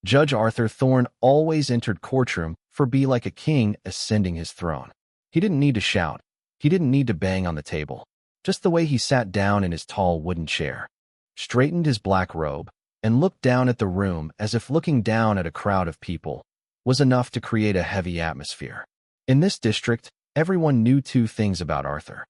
Judge Arthur Thorne always entered courtroom for be like a king ascending his throne. He didn't need to shout. He didn't need to bang on the table. Just the way he sat down in his tall wooden chair, straightened his black robe, and looked down at the room as if looking down at a crowd of people was enough to create a heavy atmosphere. In this district, everyone knew two things about Arthur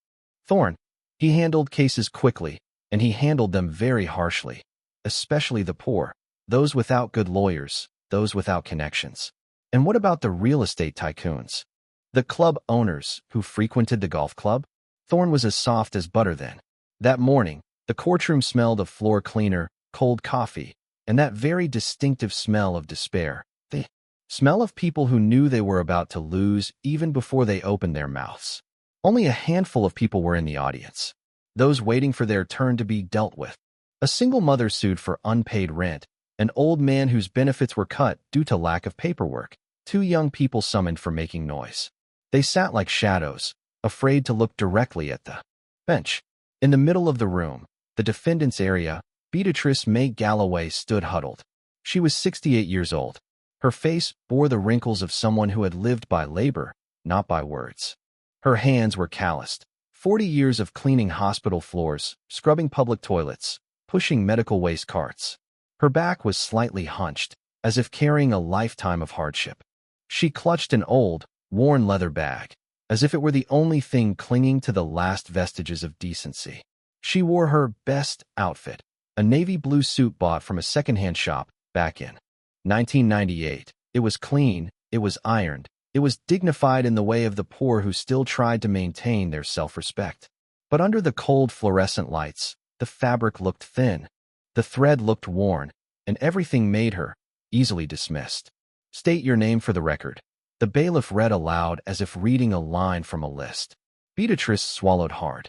Thorne. He handled cases quickly, and he handled them very harshly, especially the poor, those without good lawyers, those without connections. And what about the real estate tycoons? The club owners who frequented the golf club? Thorne was as soft as butter then. That morning, the courtroom smelled of floor cleaner, cold coffee, and that very distinctive smell of despair. The smell of people who knew they were about to lose even before they opened their mouths. Only a handful of people were in the audience, those waiting for their turn to be dealt with. A single mother sued for unpaid rent, an old man whose benefits were cut due to lack of paperwork, two young people summoned for making noise. They sat like shadows, afraid to look directly at the bench. In the middle of the room, the defendant's area, Beatrice May Galloway stood huddled. She was 68 years old. Her face bore the wrinkles of someone who had lived by labor, not by words. Her hands were calloused. 40 years of cleaning hospital floors, scrubbing public toilets, pushing medical waste carts. Her back was slightly hunched, as if carrying a lifetime of hardship. She clutched an old, worn leather bag, as if it were the only thing clinging to the last vestiges of decency. She wore her best outfit, a navy blue suit bought from a secondhand shop back in 1998. It was clean, it was ironed, it was dignified in the way of the poor who still tried to maintain their self-respect. But under the cold fluorescent lights, the fabric looked thin, the thread looked worn, and everything made her easily dismissed. "State your name for the record," the bailiff read aloud as if reading a line from a list. Beatrice swallowed hard.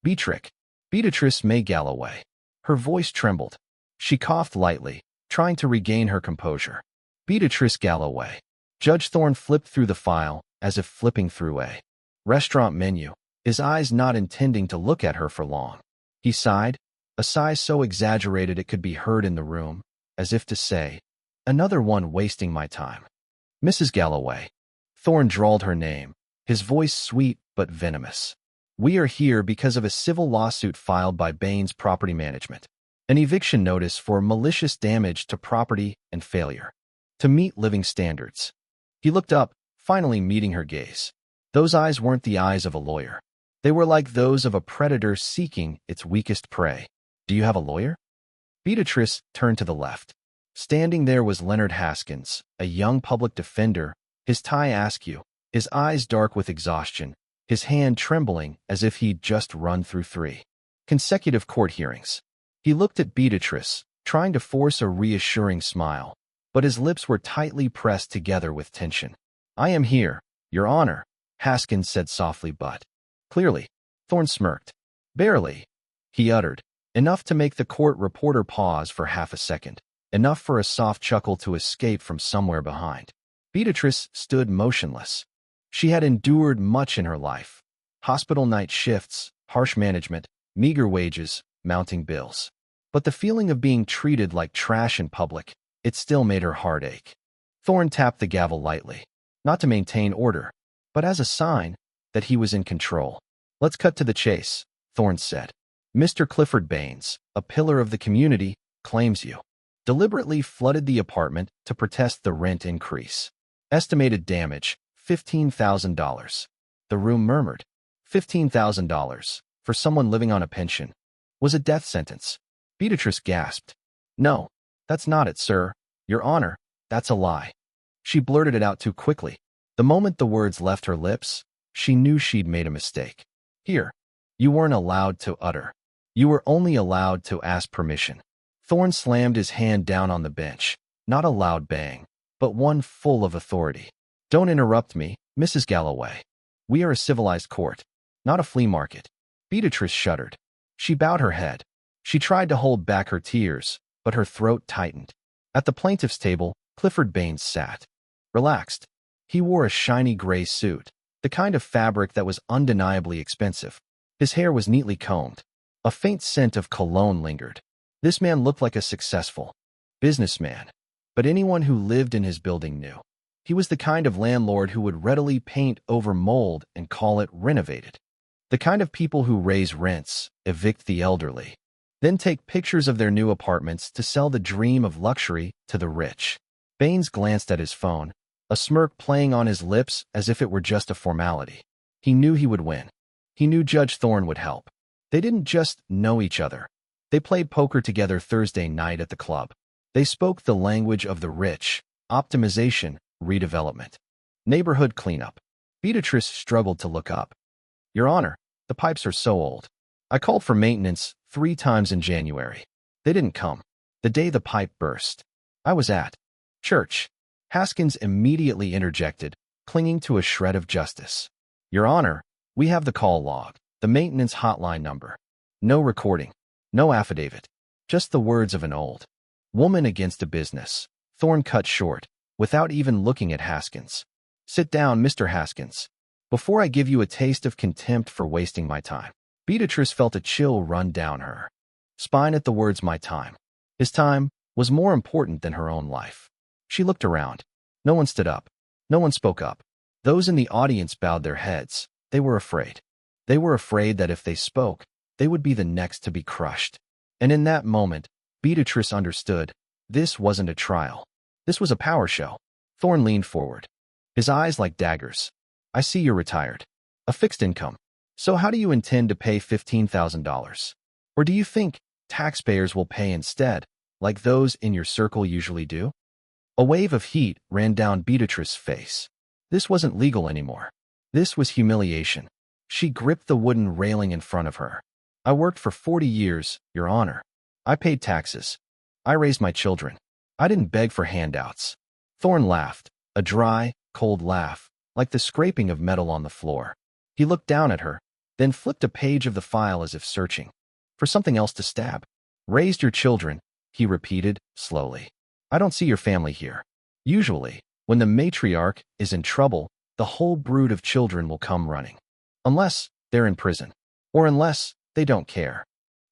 Beatrice May Galloway. Her voice trembled. She coughed lightly, trying to regain her composure. Beatrice Galloway. Judge Thorne flipped through the file, as if flipping through a restaurant menu, his eyes not intending to look at her for long. He sighed, a sigh so exaggerated it could be heard in the room, as if to say, "Another one wasting my time." "Mrs. Galloway." Thorne drawled her name, his voice sweet but venomous. "We are here because of a civil lawsuit filed by Baines Property Management. An eviction notice for malicious damage to property and failure to meet living standards." He looked up, finally meeting her gaze. Those eyes weren't the eyes of a lawyer. They were like those of a predator seeking its weakest prey. "Do you have a lawyer?" Beatrice turned to the left. Standing there was Leonard Haskins, a young public defender, his tie askew, his eyes dark with exhaustion, his hand trembling as if he'd just run through 3 consecutive court hearings. He looked at Beatrice, trying to force a reassuring smile, but his lips were tightly pressed together with tension. "I am here, Your Honor," Haskins said softly but clearly. Thorne smirked. "Barely," he uttered, enough to make the court reporter pause for half a second, enough for a soft chuckle to escape from somewhere behind. Beatrice stood motionless. She had endured much in her life. Hospital night shifts, harsh management, meager wages, mounting bills. But the feeling of being treated like trash in public, it still made her heart ache. Thorne tapped the gavel lightly, not to maintain order, but as a sign that he was in control. "Let's cut to the chase," Thorne said. "Mr. Clifford Baines, a pillar of the community, claims you deliberately flooded the apartment to protest the rent increase. Estimated damage, $15,000. The room murmured. $15,000, for someone living on a pension, was a death sentence. Beatrice gasped. "No, that's not it, sir. Your Honor, that's a lie." She blurted it out too quickly. The moment the words left her lips, she knew she'd made a mistake. "Here, you weren't allowed to utter. You were only allowed to ask permission." Thorne slammed his hand down on the bench, not a loud bang, but one full of authority. "Don't interrupt me, Mrs. Galloway. We are a civilized court, not a flea market." Beatrice shuddered. She bowed her head. She tried to hold back her tears, but her throat tightened. At the plaintiff's table, Clifford Baines sat, relaxed. He wore a shiny gray suit, the kind of fabric that was undeniably expensive. His hair was neatly combed. A faint scent of cologne lingered. This man looked like a successful businessman. but anyone who lived in his building knew. He was the kind of landlord who would readily paint over mold and call it renovated. The kind of people who raise rents, evict the elderly, then take pictures of their new apartments to sell the dream of luxury to the rich. Baines glanced at his phone, a smirk playing on his lips as if it were just a formality. He knew he would win. He knew Judge Thorne would help. They didn't just know each other. They played poker together Thursday night at the club. They spoke the language of the rich: optimization, redevelopment, neighborhood cleanup. Beatrice struggled to look up. Your Honor, the pipes are so old. I called for maintenance 3 times in January. They didn't come. The day the pipe burst, I was at church. Haskins immediately interjected, clinging to a shred of justice. Your Honor, we have the call log, the maintenance hotline number. No recording, no affidavit, just the words of an old woman against a business. Thorne cut short, without even looking at Haskins. Sit down, Mr. Haskins, before I give you a taste of contempt for wasting my time. Beatrice felt a chill run down her spine at the words my time. His time was more important than her own life. She looked around. No one stood up. No one spoke up. Those in the audience bowed their heads. They were afraid. They were afraid that if they spoke, they would be the next to be crushed. And in that moment, Beatrice understood. This wasn't a trial. This was a power show. Thorne leaned forward, his eyes like daggers. I see you're retired. A fixed income. So how do you intend to pay $15,000? Or do you think taxpayers will pay instead, like those in your circle usually do? A wave of heat ran down Beatrice's face. This wasn't legal anymore. This was humiliation. She gripped the wooden railing in front of her. I worked for 40 years, Your Honor. I paid taxes. I raised my children. I didn't beg for handouts. Thorne laughed, a dry, cold laugh, like the scraping of metal on the floor. He looked down at her, then flipped a page of the file as if searching for something else to stab. Raised your children, he repeated, slowly. I don't see your family here. Usually, when the matriarch is in trouble, the whole brood of children will come running. Unless they're in prison. Or unless they don't care.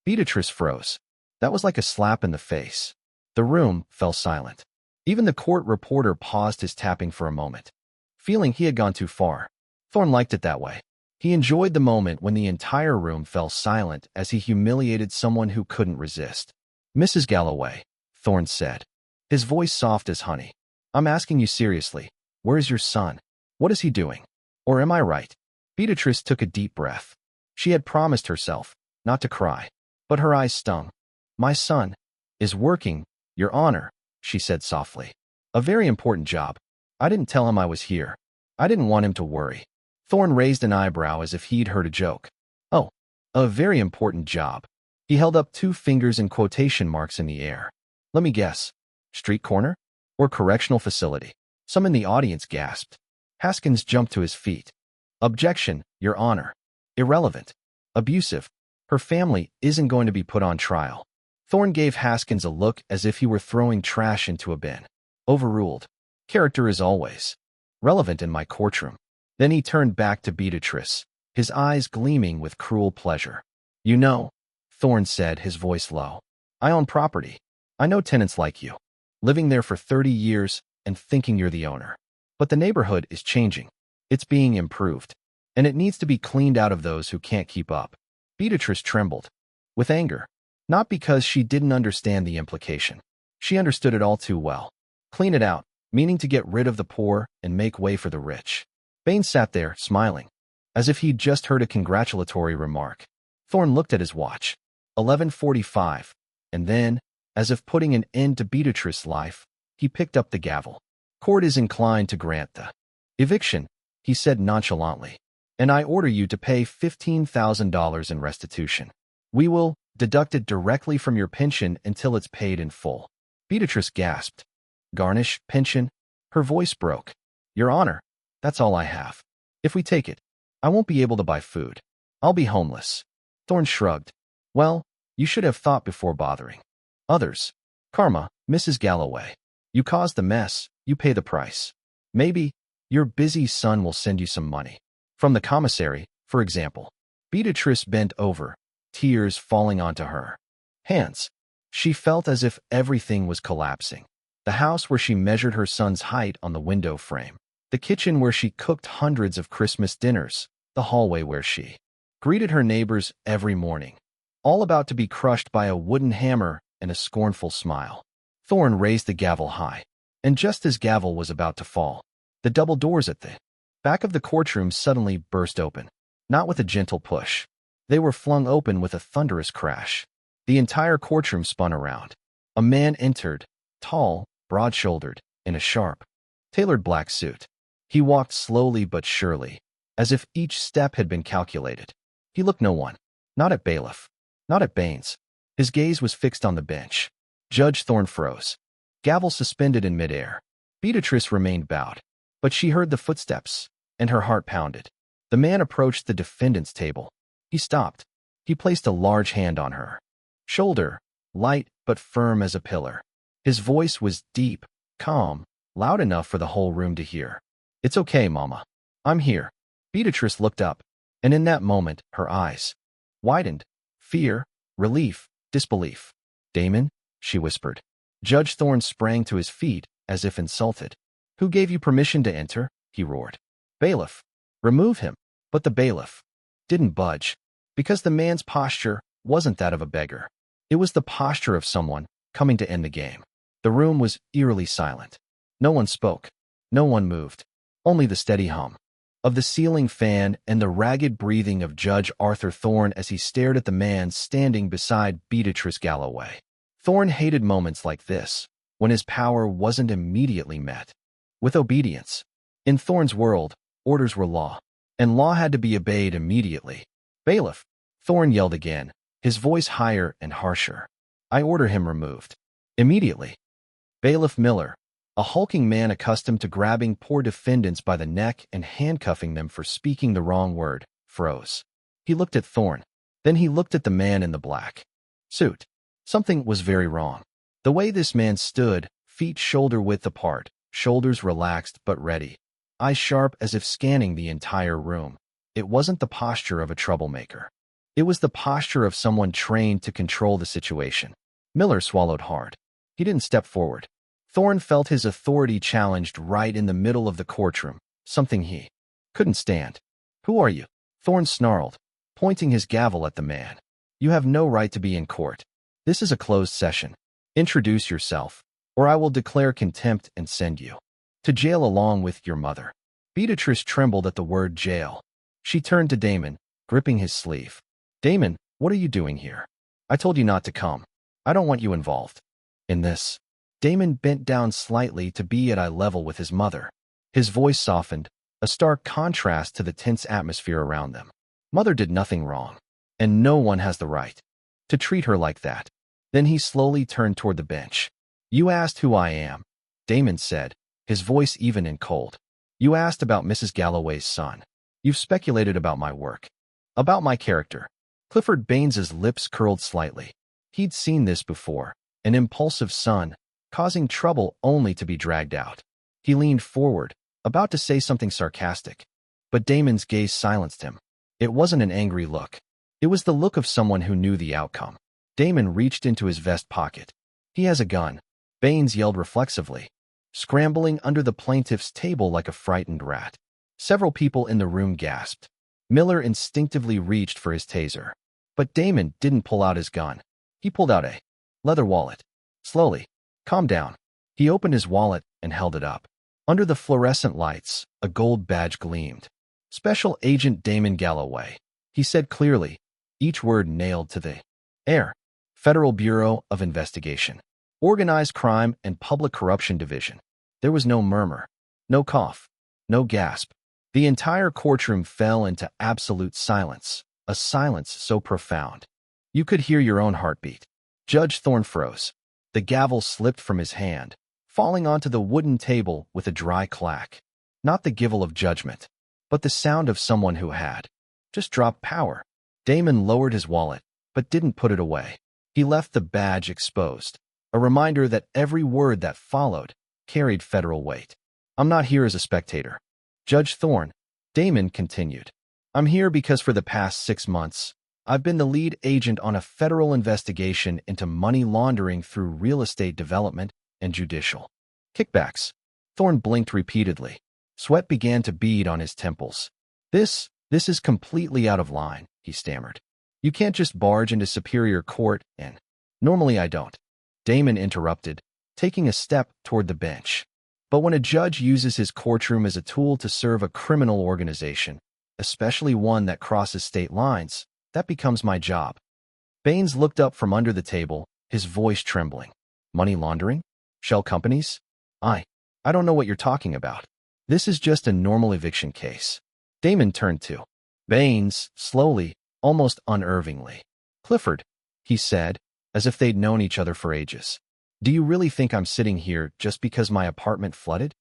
Beatrice froze. That was like a slap in the face. The room fell silent. Even the court reporter paused his tapping for a moment, feeling he had gone too far. Thorne liked it that way. He enjoyed the moment when the entire room fell silent as he humiliated someone who couldn't resist. Mrs. Galloway, Thorne said, his voice soft as honey. I'm asking you seriously. Where's your son? What is he doing? Or am I right? Beatrice took a deep breath. She had promised herself not to cry, but her eyes stung. My son is working, Your Honor, she said softly. A very important job. I didn't tell him I was here. I didn't want him to worry. Thorne raised an eyebrow as if he'd heard a joke. Oh, a very important job. He held up 2 fingers in quotation marks in the air. Let me guess. Street corner? Or correctional facility? Some in the audience gasped. Haskins jumped to his feet. Objection, Your Honor. Irrelevant. Abusive. Her family isn't going to be put on trial. Thorne gave Haskins a look as if he were throwing trash into a bin. Overruled. Character is always relevant in my courtroom. Then he turned back to Beatrice, his eyes gleaming with cruel pleasure. You know, Thorne said, his voice low. I own property. I know tenants like you, living there for 30 years and thinking you're the owner. But the neighborhood is changing. It's being improved. And it needs to be cleaned out of those who can't keep up. Beatrice trembled. With anger. Not because she didn't understand the implication. She understood it all too well. Clean it out, meaning to get rid of the poor and make way for the rich. Baines sat there, smiling, as if he'd just heard a congratulatory remark. Thorne looked at his watch. 11:45. And then, as if putting an end to Beatrice's life, he picked up the gavel. Court is inclined to grant the eviction, he said nonchalantly. And I order you to pay $15,000 in restitution. We will deduct it directly from your pension until it's paid in full. Beatrice gasped. Garnish, pension? Her voice broke. Your Honor, that's all I have. If we take it, I won't be able to buy food. I'll be homeless. Thorne shrugged. Well, you should have thought before bothering others. Karma, Mrs. Galloway. You caused the mess, you pay the price. Maybe your busy son will send you some money. From the commissary, for example. Beatrice bent over, tears falling onto her hands. She felt as if everything was collapsing. The house where she measured her son's height on the window frame. The kitchen where she cooked hundreds of Christmas dinners. The hallway where she greeted her neighbors every morning. All about to be crushed by a wooden hammer and a scornful smile. Thorne raised the gavel high, and just as gavel was about to fall, the double doors at the back of the courtroom suddenly burst open. Not with a gentle push. They were flung open with a thunderous crash. The entire courtroom spun around. A man entered, tall, broad-shouldered, in a sharp, tailored black suit. He walked slowly but surely, as if each step had been calculated. He looked no one. Not at bailiff. Not at Baines. His gaze was fixed on the bench. Judge Thorne froze. Gavel suspended in midair. Beatrice remained bowed, but she heard the footsteps, and her heart pounded. The man approached the defendant's table. He stopped. He placed a large hand on her shoulder, light but firm as a pillar. His voice was deep, calm, loud enough for the whole room to hear. "It's okay, Mama. I'm here." Beatrice looked up, and in that moment, her eyes widened. Fear, relief, disbelief. "Damon?" she whispered. Judge Thorne sprang to his feet, as if insulted. "Who gave you permission to enter?" he roared. "Bailiff. Remove him." But the bailiff didn't budge, because the man's posture wasn't that of a beggar. It was the posture of someone coming to end the game. The room was eerily silent. No one spoke. No one moved. Only the steady hum of the ceiling fan and the ragged breathing of Judge Arthur Thorne as he stared at the man standing beside Beatrice Galloway. Thorne hated moments like this, when his power wasn't immediately met with obedience. In Thorne's world, orders were law, and law had to be obeyed immediately. "Bailiff!" Thorne yelled again, his voice higher and harsher. "I order him removed. Immediately." Bailiff Miller, a hulking man accustomed to grabbing poor defendants by the neck and handcuffing them for speaking the wrong word, froze. He looked at Thorne. Then he looked at the man in the black suit. Something was very wrong. The way this man stood, feet shoulder-width apart, shoulders relaxed but ready, eyes sharp as if scanning the entire room. It wasn't the posture of a troublemaker. It was the posture of someone trained to control the situation. Miller swallowed hard. He didn't step forward. Thorne felt his authority challenged right in the middle of the courtroom, something he couldn't stand. "Who are you?" Thorne snarled, pointing his gavel at the man. "You have no right to be in court. This is a closed session. Introduce yourself, or I will declare contempt and send you to jail along with your mother." Beatrice trembled at the word jail. She turned to Damon, gripping his sleeve. "Damon, what are you doing here? I told you not to come. I don't want you involved in this." Damon bent down slightly to be at eye level with his mother. His voice softened, a stark contrast to the tense atmosphere around them. "Mother did nothing wrong, and no one has the right to treat her like that." Then he slowly turned toward the bench. "You asked who I am," Damon said, his voice even and cold. "You asked about Mrs. Galloway's son. You've speculated about my work, about my character." Clifford Baines's lips curled slightly. He'd seen this before, an impulsive son, causing trouble only to be dragged out. He leaned forward, about to say something sarcastic, but Damon's gaze silenced him. It wasn't an angry look. It was the look of someone who knew the outcome. Damon reached into his vest pocket. "He has a gun," Baines yelled reflexively, scrambling under the plaintiff's table like a frightened rat. Several people in the room gasped. Miller instinctively reached for his taser. But Damon didn't pull out his gun. He pulled out a leather wallet. Slowly. "Calm down." He opened his wallet and held it up. Under the fluorescent lights, a gold badge gleamed. "Special Agent Damon Galloway," he said clearly, each word nailed to the air. "Federal Bureau of Investigation. Organized Crime and Public Corruption Division." There was no murmur, no cough, no gasp. The entire courtroom fell into absolute silence, a silence so profound you could hear your own heartbeat. Judge Thorne froze. The gavel slipped from his hand, falling onto the wooden table with a dry clack. Not the gavel of judgment, but the sound of someone who had just dropped power. Damon lowered his wallet, but didn't put it away. He left the badge exposed, a reminder that every word that followed carried federal weight. "I'm not here as a spectator, Judge Thorne," Damon continued. "I'm here because for the past 6 months, I've been the lead agent on a federal investigation into money laundering through real estate development and judicial Kickbacks. Thorne blinked repeatedly. Sweat began to bead on his temples. This is completely out of line, he stammered. You can't just barge into Superior Court and— Normally I don't. Damon interrupted, taking a step toward the bench. But when a judge uses his courtroom as a tool to serve a criminal organization, especially one that crosses state lines, that becomes my job. Baines looked up from under the table, his voice trembling. Money laundering? Shell companies? I don't know what you're talking about. This is just a normal eviction case. Damon turned to Baines, slowly, almost unnervingly. Clifford, he said, as if they'd known each other for ages. Do you really think I'm sitting here just because my apartment flooded?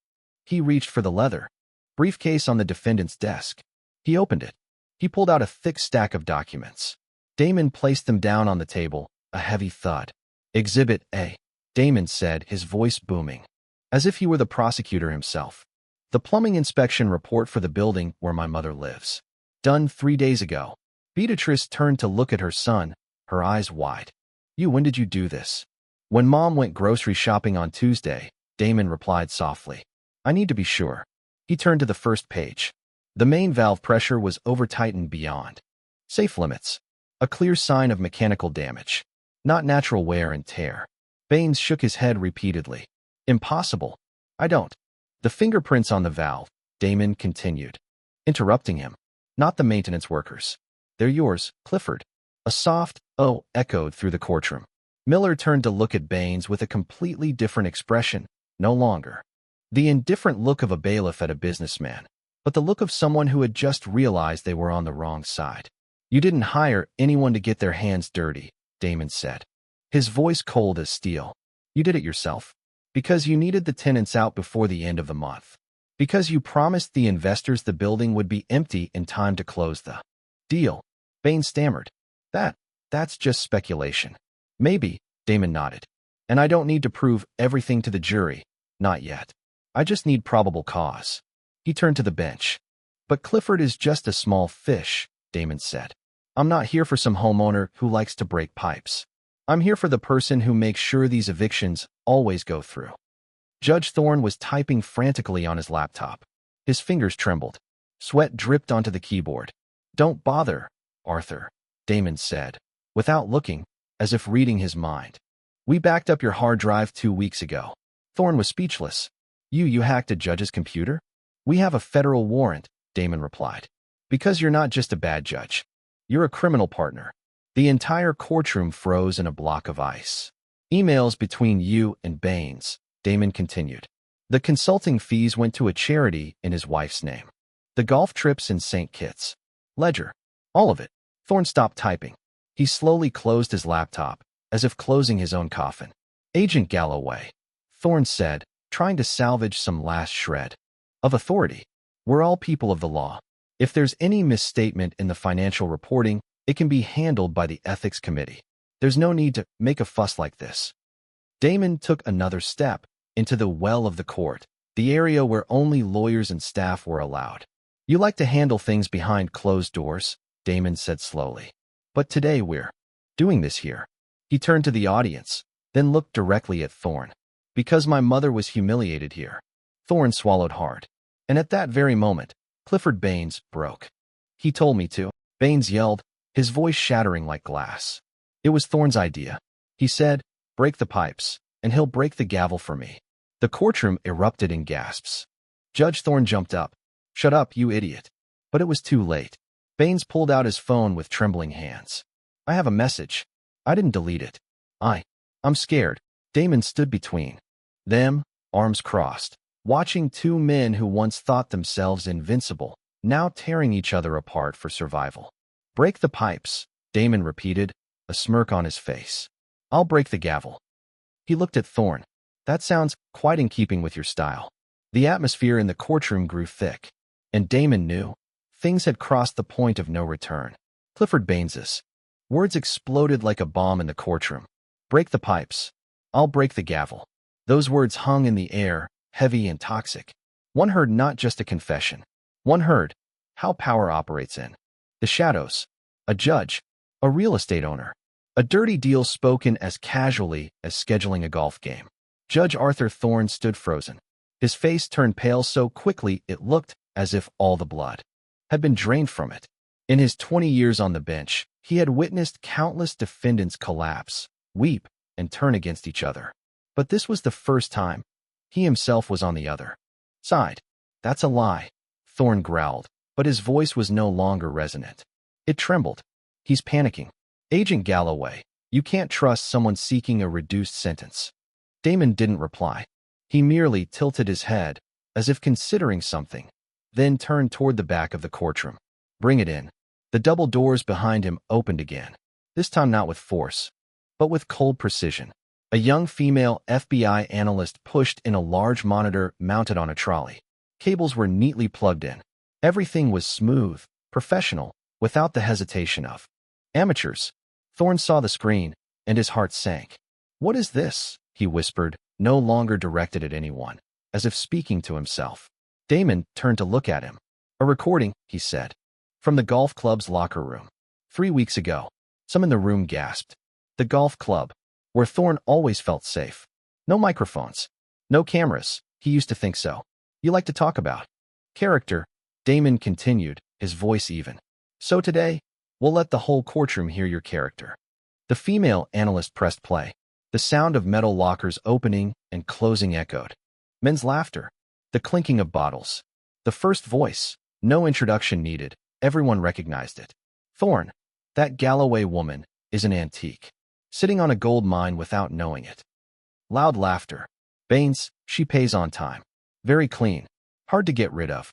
He reached for the leather briefcase on the defendant's desk. He opened it. He pulled out a thick stack of documents. Damon placed them down on the table, a heavy thud. Exhibit A, Damon said, his voice booming, as if he were the prosecutor himself. The plumbing inspection report for the building where my mother lives. Done 3 days ago. Beatrice turned to look at her son, her eyes wide. When did you do this? When Mom went grocery shopping on Tuesday, Damon replied softly. I need to be sure. He turned to the first page. The main valve pressure was over-tightened beyond safe limits. A clear sign of mechanical damage, not natural wear and tear. Baines shook his head repeatedly. Impossible. I don't. The fingerprints on the valve, Damon continued, interrupting him. Not the maintenance workers. They're yours, Clifford. A soft, "oh," echoed through the courtroom. Miller turned to look at Baines with a completely different expression, no longer the indifferent look of a bailiff at a businessman, but the look of someone who had just realized they were on the wrong side. You didn't hire anyone to get their hands dirty, Damon said, his voice cold as steel. You did it yourself. Because you needed the tenants out before the end of the month. Because you promised the investors the building would be empty in time to close the deal. Baines stammered. That's just speculation. Maybe, Damon nodded. And I don't need to prove everything to the jury. Not yet. I just need probable cause. He turned to the bench. But Clifford is just a small fish, Damon said. I'm not here for some homeowner who likes to break pipes. I'm here for the person who makes sure these evictions always go through. Judge Thorne was typing frantically on his laptop. His fingers trembled. Sweat dripped onto the keyboard. Don't bother, Arthur, Damon said, without looking, as if reading his mind. We backed up your hard drive 2 weeks ago. Thorne was speechless. You hacked a judge's computer? We have a federal warrant, Damon replied. Because you're not just a bad judge. You're a criminal partner. The entire courtroom froze in a block of ice. Emails between you and Baines, Damon continued. The consulting fees went to a charity in his wife's name. The golf trips in St. Kitts. Ledger. All of it. Thorne stopped typing. He slowly closed his laptop, as if closing his own coffin. Agent Galloway, Thorne said, trying to salvage some last shred of authority. We're all people of the law. If there's any misstatement in the financial reporting, it can be handled by the ethics committee. There's no need to make a fuss like this. Damon took another step into the well of the court, the area where only lawyers and staff were allowed. You like to handle things behind closed doors, Damon said slowly. But today we're doing this here. He turned to the audience, then looked directly at Thorne. Because my mother was humiliated here. Thorne swallowed hard. And at that very moment, Clifford Baines broke. He told me to. Baines yelled, his voice shattering like glass. It was Thorne's idea. He said, break the pipes, and he'll break the gavel for me. The courtroom erupted in gasps. Judge Thorne jumped up. Shut up, you idiot. But it was too late. Baines pulled out his phone with trembling hands. I have a message. I didn't delete it. I'm scared. Damon stood between them, arms crossed, watching two men who once thought themselves invincible, now tearing each other apart for survival. Break the pipes, Damon repeated, a smirk on his face. I'll break the gavel. He looked at Thorne. That sounds quite in keeping with your style. The atmosphere in the courtroom grew thick, and Damon knew things had crossed the point of no return. Clifford Baines's words exploded like a bomb in the courtroom. Break the pipes. I'll break the gavel. Those words hung in the air, heavy and toxic. One heard not just a confession. One heard how power operates in the shadows. A judge, a real estate owner, a dirty deal spoken as casually as scheduling a golf game. Judge Arthur Thorne stood frozen. His face turned pale so quickly it looked as if all the blood had been drained from it. In his 20 years on the bench, he had witnessed countless defendants collapse, weep, and turn against each other. But this was the first time he himself was on the other side. "That's a lie," Thorne growled, but his voice was no longer resonant. It trembled. "He's panicking. Agent Galloway, you can't trust someone seeking a reduced sentence." Damon didn't reply. He merely tilted his head, as if considering something, then turned toward the back of the courtroom. "Bring it in." The double doors behind him opened again, this time not with force, but with cold precision. A young female FBI analyst pushed in a large monitor mounted on a trolley. Cables were neatly plugged in. Everything was smooth, professional, without the hesitation of amateurs. Thorne saw the screen, and his heart sank. "What is this?" he whispered, no longer directed at anyone, as if speaking to himself. Damon turned to look at him. "A recording," he said, "from the golf club's locker room. 3 weeks ago." Some in the room gasped. The golf club, where Thorne always felt safe. No microphones. No cameras. He used to think so. "You like to talk about character," Damon continued, his voice even. "So today, we'll let the whole courtroom hear your character." The female analyst pressed play. The sound of metal lockers opening and closing echoed. Men's laughter. The clinking of bottles. The first voice. No introduction needed. Everyone recognized it. "Thorne, that Galloway woman is an antique. Sitting on a gold mine without knowing it." Loud laughter. "Baines, she pays on time. Very clean. Hard to get rid of."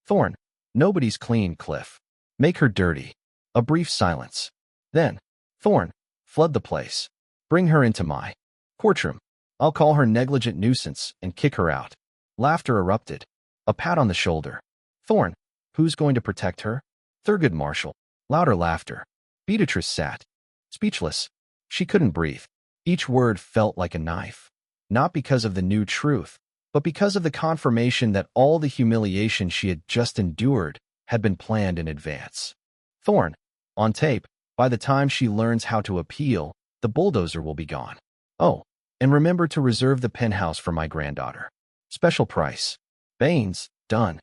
"Thorne, nobody's clean, Cliff. Make her dirty." A brief silence. Then, "Thorne, flood the place. Bring her into my courtroom. I'll call her negligent nuisance and kick her out." Laughter erupted. A pat on the shoulder. "Thorne, who's going to protect her?" "Thurgood Marshall." Louder laughter. Beatrice sat, speechless. She couldn't breathe. Each word felt like a knife. Not because of the new truth, but because of the confirmation that all the humiliation she had just endured had been planned in advance. "Thorne, on tape, by the time she learns how to appeal, the bulldozer will be gone. Oh, and remember to reserve the penthouse for my granddaughter. Special price." "Baines, done."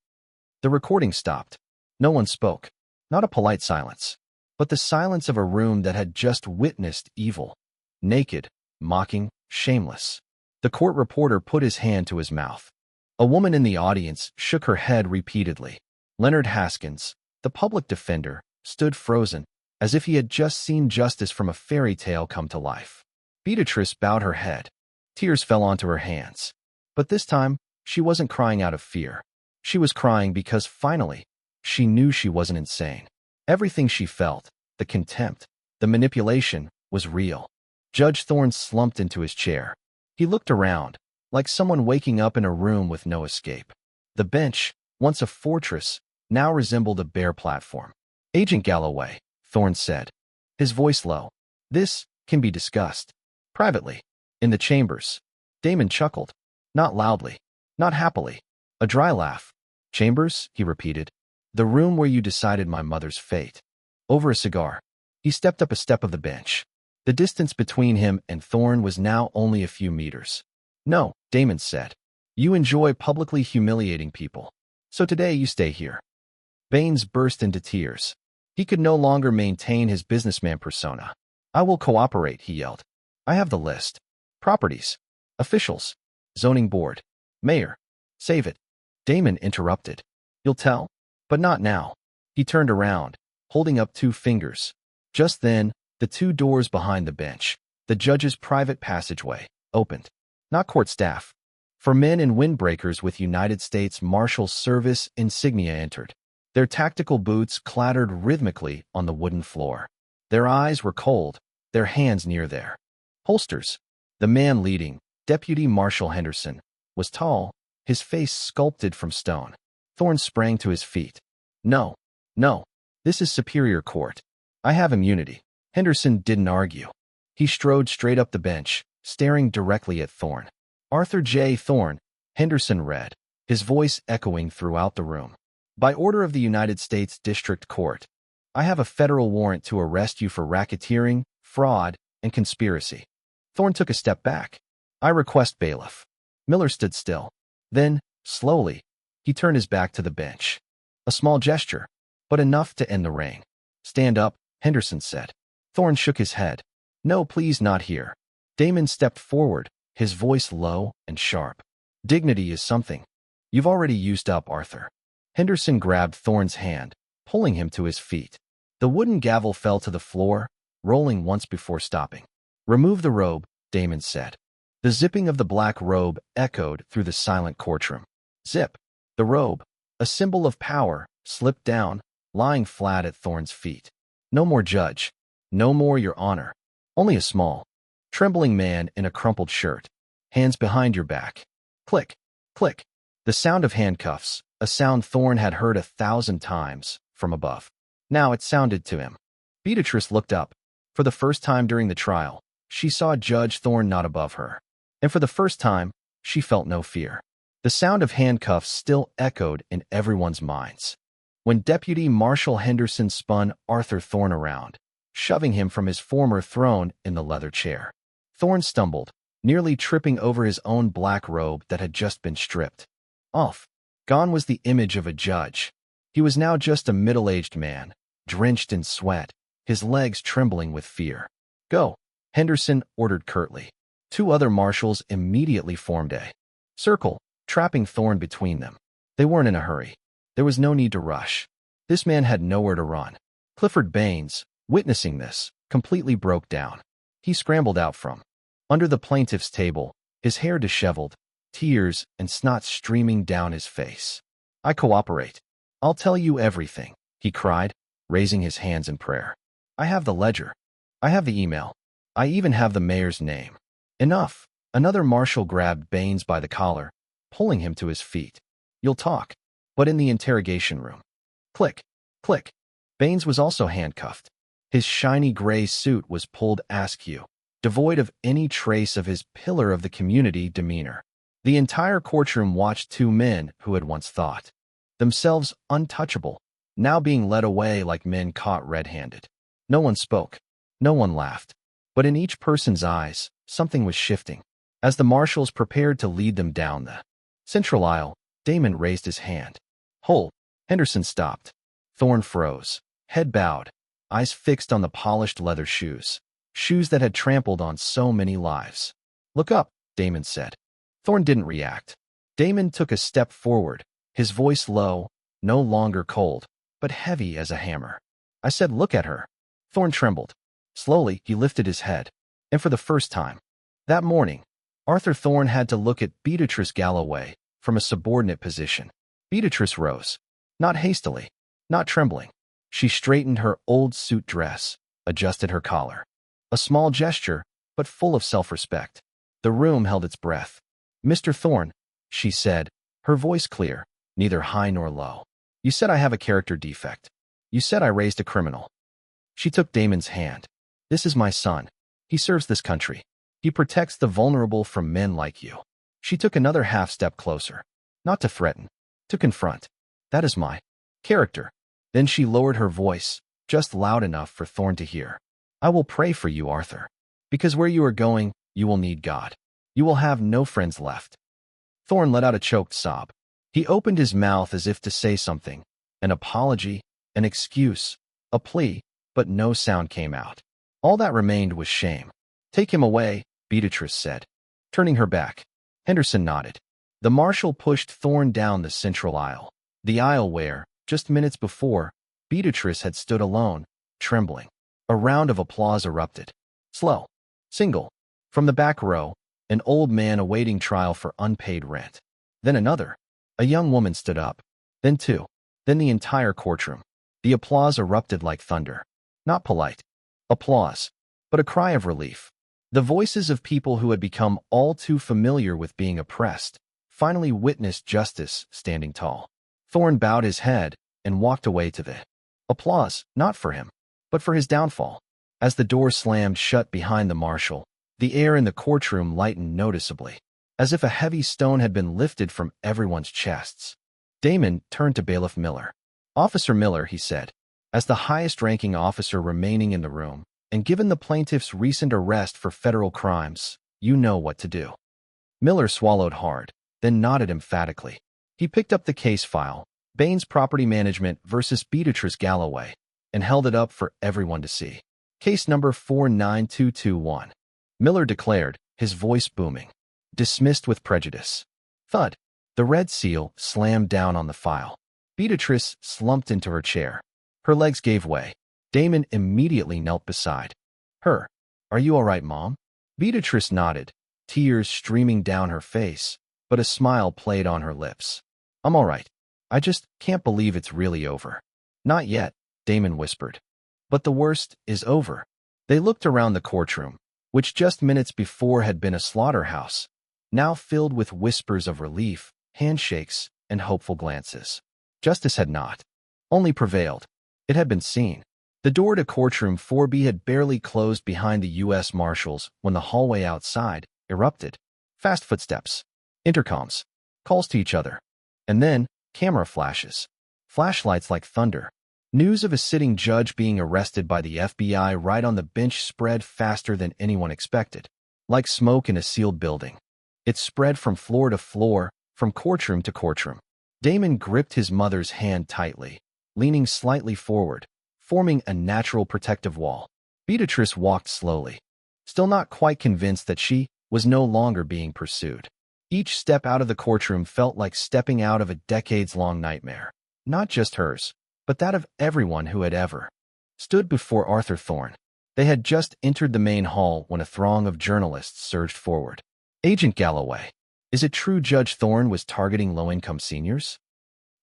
The recording stopped. No one spoke. Not a polite silence, but the silence of a room that had just witnessed evil. Naked, mocking, shameless. The court reporter put his hand to his mouth. A woman in the audience shook her head repeatedly. Leonard Haskins, the public defender, stood frozen, as if he had just seen justice from a fairy tale come to life. Beatrice bowed her head. Tears fell onto her hands. But this time, she wasn't crying out of fear. She was crying because finally, she knew she wasn't insane. Everything she felt, the contempt, the manipulation, was real. Judge Thorne slumped into his chair. He looked around, like someone waking up in a room with no escape. The bench, once a fortress, now resembled a bare platform. "Agent Galloway," Thorne said, his voice low, "this can be discussed privately, in the chambers." Damon chuckled. Not loudly, not happily. A dry laugh. "Chambers?" he repeated. "The room where you decided my mother's fate." Over a cigar, he stepped up a step of the bench. The distance between him and Thorne was now only a few meters. "No," Damon said. "You enjoy publicly humiliating people. So today you stay here." Baines burst into tears. He could no longer maintain his businessman persona. "I will cooperate," he yelled. "I have the list. Properties. Officials. Zoning board. Mayor. Save it." Damon interrupted. "You'll tell? But not now." He turned around, holding up 2 fingers. Just then, the 2 doors behind the bench, the judge's private passageway, opened. Not court staff. 4 men in windbreakers with United States Marshal Service insignia entered. Their tactical boots clattered rhythmically on the wooden floor. Their eyes were cold, their hands near their holsters. The man leading, Deputy Marshal Henderson, was tall, his face sculpted from stone. Thorne sprang to his feet. No, this is Superior Court. I have immunity." Henderson didn't argue. He strode straight up the bench, staring directly at Thorne. "Arthur J. Thorne," Henderson read, his voice echoing throughout the room. "By order of the United States District Court, I have a federal warrant to arrest you for racketeering, fraud, and conspiracy." Thorne took a step back. I request bailiff. Miller stood still. Then, slowly, he turned his back to the bench. A small gesture, but enough to end the rain. Stand up, Henderson said. Thorne shook his head. No, please, not here. Damon stepped forward, his voice low and sharp. Dignity is something you've already used up, Arthur. Henderson grabbed Thorne's hand, pulling him to his feet. The wooden gavel fell to the floor, rolling once before stopping. Remove the robe, Damon said. The zipping of the black robe echoed through the silent courtroom. Zip. The robe, a symbol of power, slipped down, lying flat at Thorne's feet. No more judge. No more your honor. Only a small, trembling man in a crumpled shirt. Hands behind your back. Click. Click. The sound of handcuffs, a sound Thorne had heard 1,000 times from above. Now it sounded to him. Beatrice looked up. For the first time during the trial, she saw Judge Thorne not above her. And for the first time, she felt no fear. The sound of handcuffs still echoed in everyone's minds. When Deputy Marshal Henderson spun Arthur Thorne around, shoving him from his former throne in the leather chair, Thorne stumbled, nearly tripping over his own black robe that had just been stripped off. Gone was the image of a judge. He was now just a middle-aged man, drenched in sweat, his legs trembling with fear. Go, Henderson ordered curtly. 2 other marshals immediately formed a circle, trapping Thorne between them. They weren't in a hurry. There was no need to rush. This man had nowhere to run. Clifford Baines, witnessing this, completely broke down. He scrambled out from under the plaintiff's table, his hair disheveled, tears and snot streaming down his face. I cooperate. I'll tell you everything, he cried, raising his hands in prayer. I have the ledger. I have the email. I even have the mayor's name. Enough. Another marshal grabbed Baines by the collar, pulling him to his feet. You'll talk, but in the interrogation room. Click. Click. Baines was also handcuffed. His shiny gray suit was pulled askew, devoid of any trace of his pillar of the community demeanor. The entire courtroom watched 2 men who had once thought themselves untouchable, now being led away like men caught red-handed. No one spoke. No one laughed. But in each person's eyes, something was shifting. As the marshals prepared to lead them down the central aisle, Damon raised his hand. Hold. Henderson stopped. Thorne froze, head bowed, eyes fixed on the polished leather shoes that had trampled on so many lives. Look up, Damon said. Thorne didn't react. Damon took a step forward, his voice low, no longer cold, but heavy as a hammer. I said, look at her. Thorne trembled. Slowly, he lifted his head. And for the first time, that morning, Arthur Thorne had to look at Beatrice Galloway from a subordinate position. Beatrice rose. Not hastily, not trembling. She straightened her old suit dress, adjusted her collar. A small gesture, but full of self-respect. The room held its breath. Mr. Thorne, she said, her voice clear, neither high nor low. You said I have a character defect. You said I raised a criminal. She took Damon's hand. This is my son. He serves this country. He protects the vulnerable from men like you. She took another half step closer. Not to threaten, to confront. That is my character. Then she lowered her voice, just loud enough for Thorne to hear. I will pray for you, Arthur. Because where you are going, you will need God. You will have no friends left. Thorne let out a choked sob. He opened his mouth as if to say something, an apology, an excuse, a plea, but no sound came out. All that remained was shame. Take him away, Beatrice said, turning her back. Henderson nodded. The marshal pushed Thorne down the central aisle, the aisle where, just minutes before, Beatrice had stood alone, trembling. A round of applause erupted. Slow. Single. From the back row, an old man awaiting trial for unpaid rent. Then another. A young woman stood up. Then 2. Then the entire courtroom. The applause erupted like thunder. Not polite applause, but a cry of relief. The voices of people who had become all too familiar with being oppressed finally witnessed justice standing tall. Thorne bowed his head and walked away to the applause, not for him, but for his downfall. As the door slammed shut behind the marshal, the air in the courtroom lightened noticeably, as if a heavy stone had been lifted from everyone's chests. Damon turned to Bailiff Miller. Officer Miller, he said, as the highest-ranking officer remaining in the room, and given the plaintiff's recent arrest for federal crimes, you know what to do. Miller swallowed hard, then nodded emphatically. He picked up the case file, Bain's Property Management versus Beatrice Galloway, and held it up for everyone to see. Case number 49221. Miller declared, his voice booming. Dismissed with prejudice. Thud. The red seal slammed down on the file. Beatrice slumped into her chair. Her legs gave way. Damon immediately knelt beside her. Are you all right, Mom? Beatrice nodded, tears streaming down her face, but a smile played on her lips. I'm all right. I just can't believe it's really over. Not yet, Damon whispered. But the worst is over. They looked around the courtroom, which just minutes before had been a slaughterhouse, now filled with whispers of relief, handshakes, and hopeful glances. Justice had not only prevailed, it had been seen. The door to courtroom 4B had barely closed behind the U.S. Marshals when the hallway outside erupted. Fast footsteps, intercoms, calls to each other, and then camera flashes, flashlights like thunder. News of a sitting judge being arrested by the FBI right on the bench spread faster than anyone expected, like smoke in a sealed building. It spread from floor to floor, from courtroom to courtroom. Damon gripped his mother's hand tightly, leaning slightly forward, forming a natural protective wall. Beatrice walked slowly, still not quite convinced that she was no longer being pursued. Each step out of the courtroom felt like stepping out of a decades-long nightmare, not just hers, but that of everyone who had ever stood before Arthur Thorne. They had just entered the main hall when a throng of journalists surged forward. Agent Galloway, is it true Judge Thorne was targeting low-income seniors?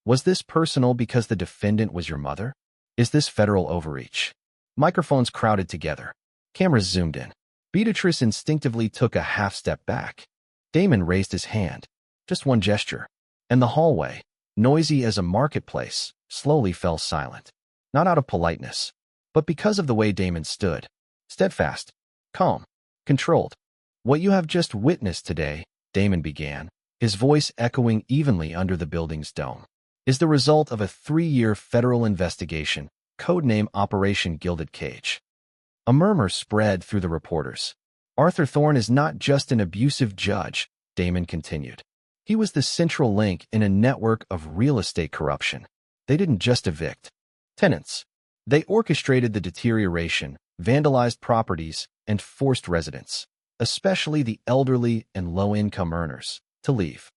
Was this personal because the defendant was your mother? Is this federal overreach? Microphones crowded together. Cameras zoomed in. Beatrice instinctively took a half-step back. Damon raised his hand, just one gesture, and the hallway, noisy as a marketplace, slowly fell silent. Not out of politeness, but because of the way Damon stood. Steadfast, calm, controlled. What you have just witnessed today, Damon began, his voice echoing evenly under the building's dome, is the result of a 3-year federal investigation, codename Operation Gilded Cage. A murmur spread through the reporters. Arthur Thorne is not just an abusive judge, Damon continued. He was the central link in a network of real estate corruption. They didn't just evict tenants. They orchestrated the deterioration, vandalized properties, and forced residents, especially the elderly and low-income earners, to leave.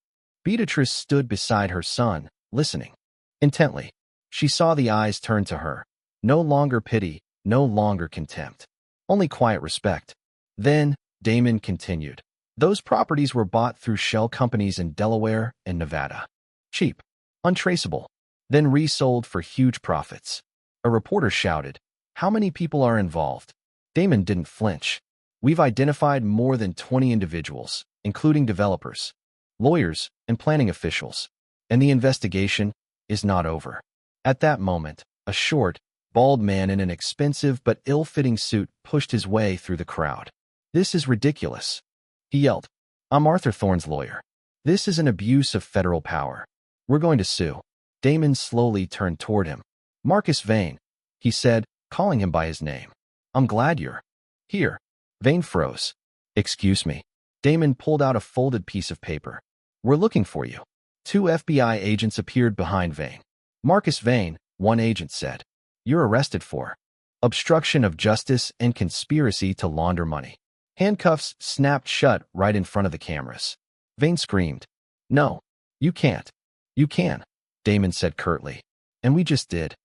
Beatrice stood beside her son, listening intently. She saw the eyes turn to her. No longer pity, no longer contempt, only quiet respect. Then, Damon continued. Those properties were bought through shell companies in Delaware and Nevada. Cheap, untraceable, then resold for huge profits. A reporter shouted, "How many people are involved?" Damon didn't flinch. We've identified more than 20 individuals, including developers, lawyers, and planning officials. And the investigation is not over. At that moment, a short, bald man in an expensive but ill-fitting suit pushed his way through the crowd. "This is ridiculous," he yelled. "I'm Arthur Thorne's lawyer. This is an abuse of federal power. We're going to sue." Damon slowly turned toward him. "Marcus Vane," he said, calling him by his name. "I'm glad you're here." Vane froze. "Excuse me." Damon pulled out a folded piece of paper. "We're looking for you." 2 FBI agents appeared behind Vane. "Marcus Vane," one agent said. "You're arrested for obstruction of justice and conspiracy to launder money." Handcuffs snapped shut right in front of the cameras. Vane screamed, "No, you can't." "You can," Damon said curtly. "And we just did."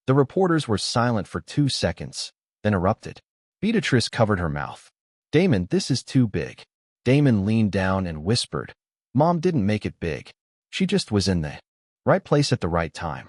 The reporters were silent for 2 seconds, then erupted. Beatrice covered her mouth. "Damon, this is too big." Damon leaned down and whispered, "Mom didn't make it big. She just was in the right place at the right time."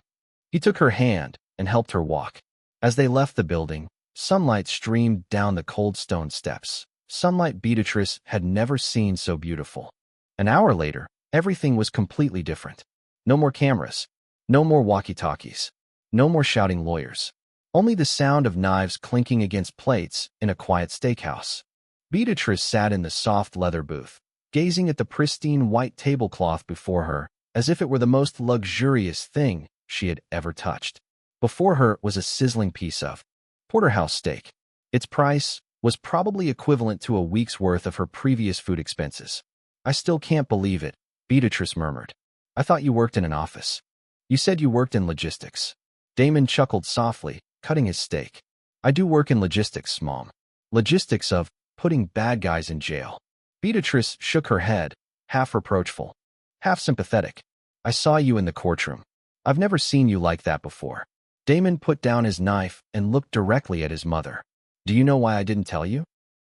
He took her hand and helped her walk. As they left the building, sunlight streamed down the cold stone steps. Sunlight Beatrice had never seen so beautiful. An hour later, everything was completely different. No more cameras. No more walkie-talkies. No more shouting lawyers. Only the sound of knives clinking against plates in a quiet steakhouse. Beatrice sat in the soft leather booth, gazing at the pristine white tablecloth before her, as if it were the most luxurious thing she had ever touched. Before her was a sizzling piece of porterhouse steak. Its price was probably equivalent to a week's worth of her previous food expenses. I still can't believe it, Beatrice murmured. I thought you worked in an office. You said you worked in logistics. Damon chuckled softly, cutting his steak. I do work in logistics, Mom. Logistics of putting bad guys in jail. Beatrice shook her head, half reproachful, half sympathetic. I saw you in the courtroom. I've never seen you like that before. Damon put down his knife and looked directly at his mother. Do you know why I didn't tell you?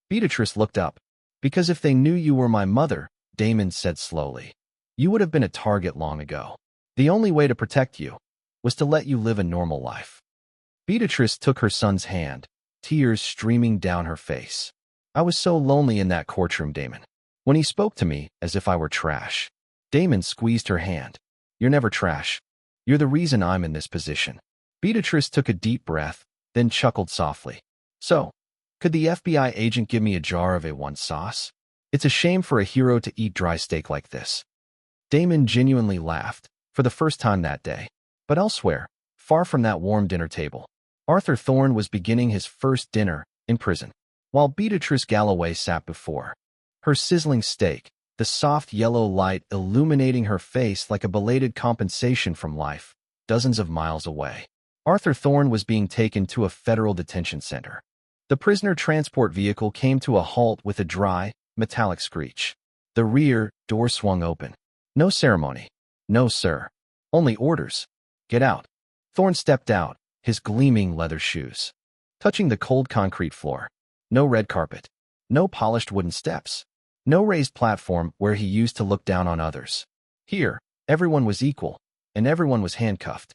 Beatrice looked up. Because if they knew you were my mother, Damon said slowly, you would have been a target long ago. The only way to protect you was to let you live a normal life. Beatrice took her son's hand, tears streaming down her face. I was so lonely in that courtroom, Damon. When he spoke to me as if I were trash. Damon squeezed her hand. You're never trash. You're the reason I'm in this position. Beatrice took a deep breath, then chuckled softly. So, could the FBI agent give me a jar of A1 sauce? It's a shame for a hero to eat dry steak like this. Damon genuinely laughed, for the first time that day. But elsewhere, far from that warm dinner table, Arthur Thorne was beginning his first dinner in prison, while Beatrice Galloway sat before her sizzling steak, the soft yellow light illuminating her face like a belated compensation from life, dozens of miles away. Arthur Thorne was being taken to a federal detention center. The prisoner transport vehicle came to a halt with a dry, metallic screech. The rear door swung open. No ceremony. No, sir. Only orders. Get out. Thorne stepped out, his gleaming leather shoes touching the cold concrete floor. No red carpet. No polished wooden steps. No raised platform where he used to look down on others. Here, everyone was equal, and everyone was handcuffed.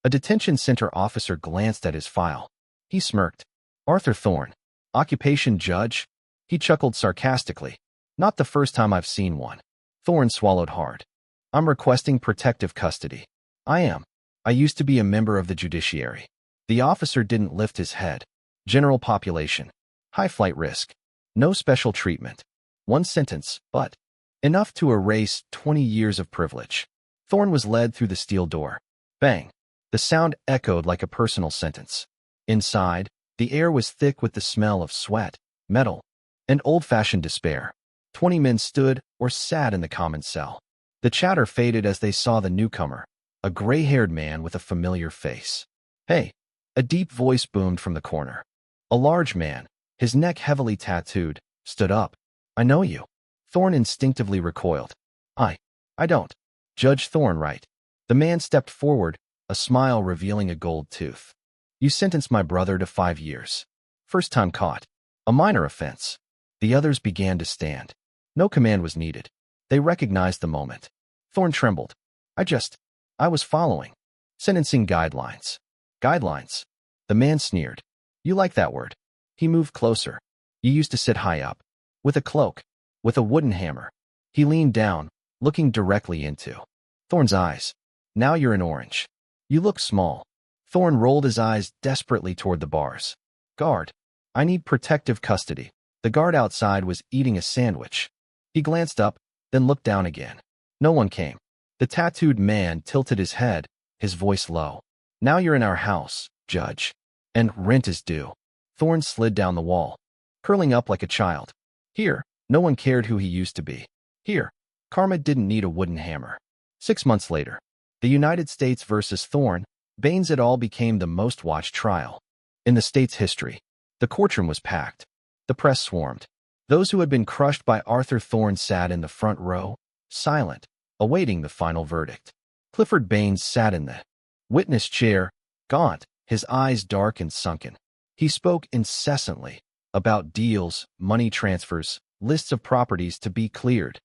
A detention center officer glanced at his file. He smirked. Arthur Thorne, occupation judge? He chuckled sarcastically. Not the first time I've seen one. Thorne swallowed hard. I'm requesting protective custody. I am. I used to be a member of the judiciary. The officer didn't lift his head. General population. High flight risk. No special treatment. One sentence, but enough to erase 20 years of privilege. Thorne was led through the steel door. Bang. The sound echoed like a personal sentence. Inside, the air was thick with the smell of sweat, metal, and old-fashioned despair. 20 men stood or sat in the common cell. The chatter faded as they saw the newcomer, a gray-haired man with a familiar face. Hey! A deep voice boomed from the corner. A large man, his neck heavily tattooed, stood up. I know you. Thorne instinctively recoiled. I don't. Judge Thorne, right? The man stepped forward, a smile revealing a gold tooth. You sentenced my brother to 5 years. First time caught. A minor offense. The others began to stand. No command was needed. They recognized the moment. Thorne trembled. I was following. Sentencing guidelines. Guidelines. The man sneered. You like that word. He moved closer. You used to sit high up. With a cloak. With a wooden hammer. He leaned down, looking directly into Thorne's eyes. Now you're in orange. You look small. Thorne rolled his eyes desperately toward the bars. Guard. I need protective custody. The guard outside was eating a sandwich. He glanced up, then looked down again. No one came. The tattooed man tilted his head, his voice low. Now you're in our house, Judge. And rent is due. Thorne slid down the wall, curling up like a child. Here, no one cared who he used to be. Here, karma didn't need a wooden hammer. 6 months later, the United States versus Thorne, Baines et al. Became the most watched trial in the state's history. The courtroom was packed. The press swarmed. Those who had been crushed by Arthur Thorne sat in the front row, silent, awaiting the final verdict. Clifford Baines sat in the witness chair, gaunt, his eyes dark and sunken. He spoke incessantly about deals, money transfers, lists of properties to be cleared.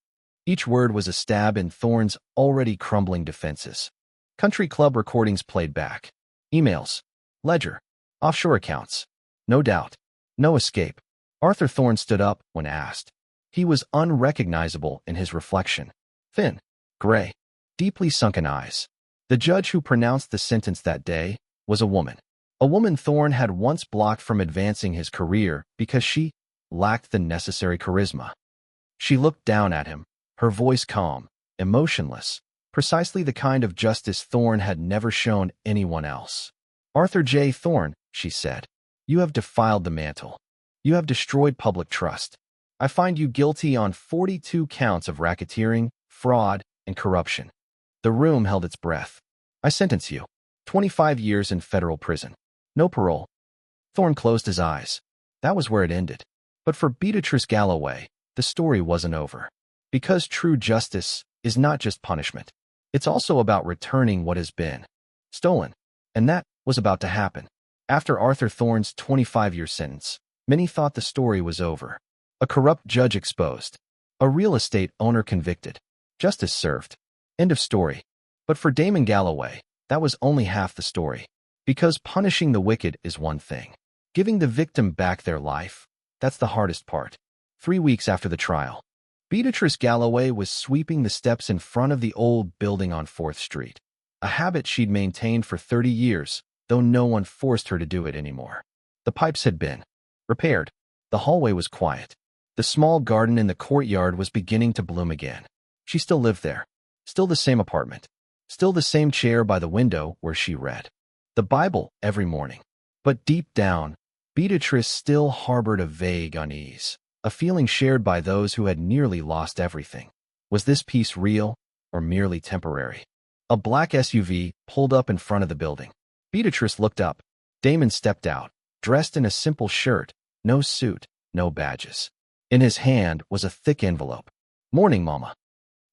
Each word was a stab in Thorne's already crumbling defenses. Country club recordings played back. Emails. Ledger. Offshore accounts. No doubt. No escape. Arthur Thorne stood up when asked. He was unrecognizable in his reflection. Thin. Gray. Deeply sunken eyes. The judge who pronounced the sentence that day was a woman. A woman Thorne had once blocked from advancing his career because she lacked the necessary charisma. She looked down at him, her voice calm, emotionless, precisely the kind of justice Thorne had never shown anyone else. Arthur J. Thorne, she said, you have defiled the mantle. You have destroyed public trust. I find you guilty on 42 counts of racketeering, fraud, and corruption. The room held its breath. I sentence you. 25 years in federal prison. No parole. Thorne closed his eyes. That was where it ended. But for Beatrice Galloway, the story wasn't over. Because true justice is not just punishment. It's also about returning what has been stolen. And that was about to happen. After Arthur Thorne's 25-year sentence, many thought the story was over. A corrupt judge exposed. A real estate owner convicted. Justice served. End of story. But for Damon Galloway, that was only half the story. Because punishing the wicked is one thing. Giving the victim back their life, that's the hardest part. 3 weeks after the trial, Beatrice Galloway was sweeping the steps in front of the old building on 4th Street. A habit she'd maintained for 30 years, though no one forced her to do it anymore. The pipes had been repaired. The hallway was quiet. The small garden in the courtyard was beginning to bloom again. She still lived there. Still the same apartment. Still the same chair by the window where she read the Bible every morning. But deep down, Beatrice still harbored a vague unease, a feeling shared by those who had nearly lost everything. Was this peace real or merely temporary? A black SUV pulled up in front of the building. Beatrice looked up. Damon stepped out, dressed in a simple shirt, no suit, no badges. In his hand was a thick envelope. "Morning, Mama."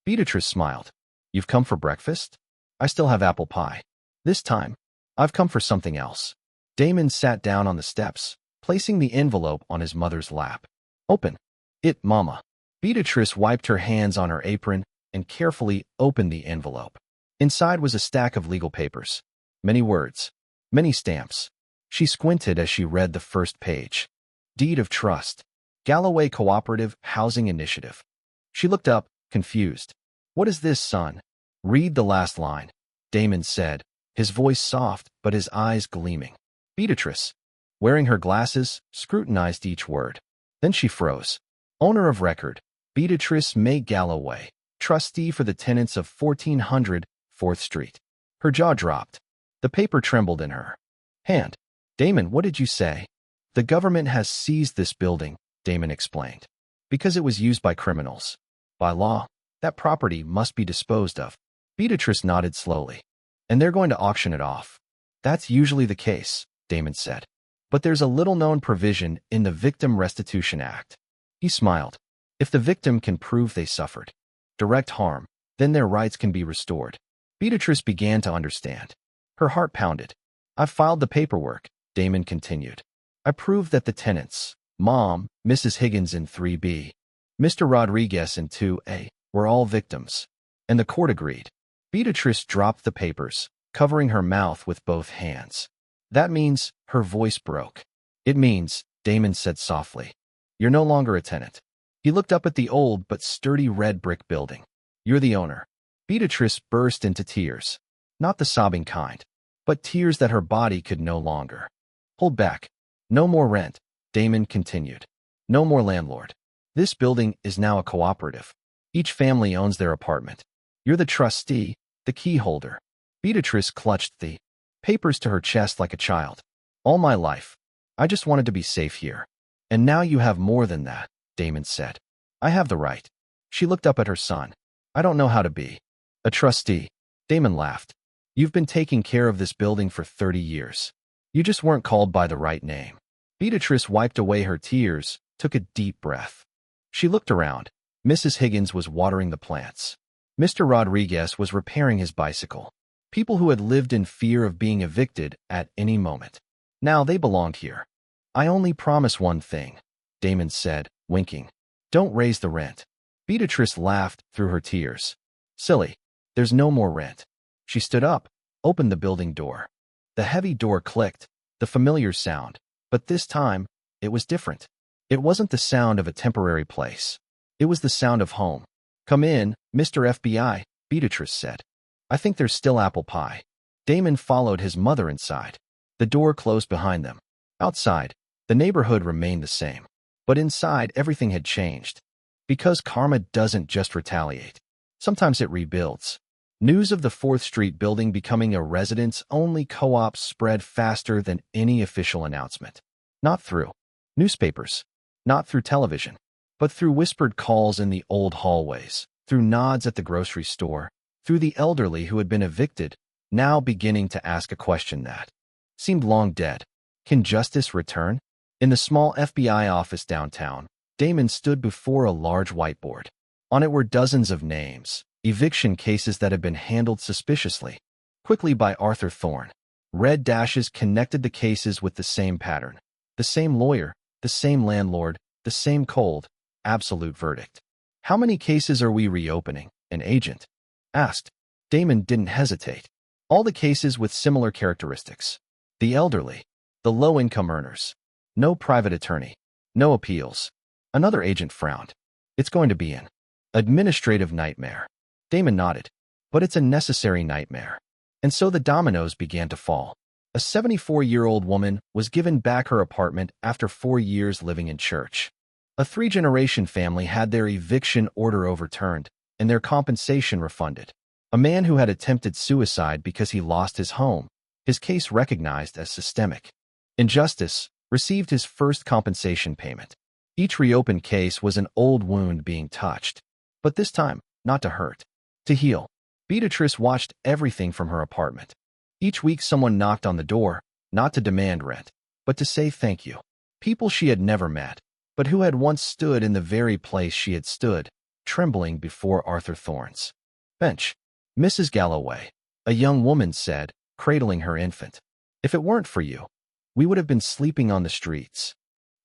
Beatrice smiled. "You've come for breakfast? I still have apple pie. This time, I've come for something else." Damon sat down on the steps, placing the envelope on his mother's lap. "Open it, Mama." Beatrice wiped her hands on her apron and carefully opened the envelope. Inside was a stack of legal papers. Many words, many stamps. She squinted as she read the first page. Deed of trust. Galloway Cooperative Housing Initiative. She looked up, confused. "What is this, son?" "Read the last line," Damon said, his voice soft but his eyes gleaming. Beatrice, wearing her glasses, scrutinized each word. Then she froze. Owner of record, Beatrice May Galloway, trustee for the tenants of 1400 4th Street. Her jaw dropped. The paper trembled in her hand. "Damon, what did you say?" "The government has seized this building," Damon explained, "because it was used by criminals. By law, that property must be disposed of." Beatrice nodded slowly. "And they're going to auction it off." "That's usually the case," Damon said. "But there's a little-known provision in the Victim Restitution Act." He smiled. "If the victim can prove they suffered direct harm, then their rights can be restored." Beatrice began to understand. Her heart pounded. "I've filed the paperwork," Damon continued. "I proved that the tenants, Mom, Mrs. Higgins in 3B, Mr. Rodriguez in 2A, were all victims. And the court agreed." Beatrice dropped the papers, covering her mouth with both hands. "That means," her voice broke. "It means," Damon said softly, "you're no longer a tenant." He looked up at the old but sturdy red brick building. "You're the owner." Beatrice burst into tears. Not the sobbing kind, but tears that her body could no longer hold back. "No more rent," Damon continued. "No more landlord. This building is now a cooperative. Each family owns their apartment. You're the trustee, the key holder." Beatrice clutched the papers to her chest like a child. "All my life, I just wanted to be safe here. And now you have more than that," Damon said. "I have the right." She looked up at her son. "I don't know how to be a trustee." Damon laughed. "You've been taking care of this building for 30 years. You just weren't called by the right name." Beatrice wiped away her tears, took a deep breath. She looked around. Mrs. Higgins was watering the plants. Mr. Rodriguez was repairing his bicycle. People who had lived in fear of being evicted at any moment. Now they belonged here. "I only promise one thing," Damon said, winking. "Don't raise the rent." Beatrice laughed through her tears. "Silly. There's no more rent." She stood up, opened the building door. The heavy door clicked, the familiar sound, but this time, it was different. It wasn't the sound of a temporary place. It was the sound of home. "Come in, Mr. FBI," Beatrice said. "I think there's still apple pie." Damon followed his mother inside. The door closed behind them. Outside, the neighborhood remained the same. But inside, everything had changed. Because karma doesn't just retaliate. Sometimes it rebuilds. News of the 4th Street building becoming a residence-only co-op spread faster than any official announcement. Not through newspapers. Not through television. but through whispered calls in the old hallways, through nods at the grocery store, through the elderly who had been evicted, now beginning to ask a question that seemed long dead. Can justice return? In the small FBI office downtown, Damon stood before a large whiteboard. On it were dozens of names, eviction cases that had been handled suspiciously, quickly by Arthur Thorne. Red dashes connected the cases with the same pattern. The same lawyer, the same landlord, the same cold, absolute verdict. How many cases are we reopening? An agent asked. Damon didn't hesitate. All the cases with similar characteristics. The elderly, the low-income earners. No private attorney. No appeals. Another agent frowned. It's going to be an administrative nightmare. Damon nodded. But it's a necessary nightmare. And so the dominoes began to fall. A 74-year-old woman was given back her apartment after 4 years living in church. A 3-generation family had their eviction order overturned and their compensation refunded. A man who had attempted suicide because he lost his home, his case recognized as systemic injustice, received his first compensation payment. Each reopened case was an old wound being touched, but this time, not to hurt, to heal. Beatrice watched everything from her apartment. Each week someone knocked on the door, not to demand rent, but to say thank you. People she had never met, but who had once stood in the very place she had stood, trembling before Arthur Thorne's bench. Mrs. Galloway, a young woman said, cradling her infant. If it weren't for you, we would have been sleeping on the streets.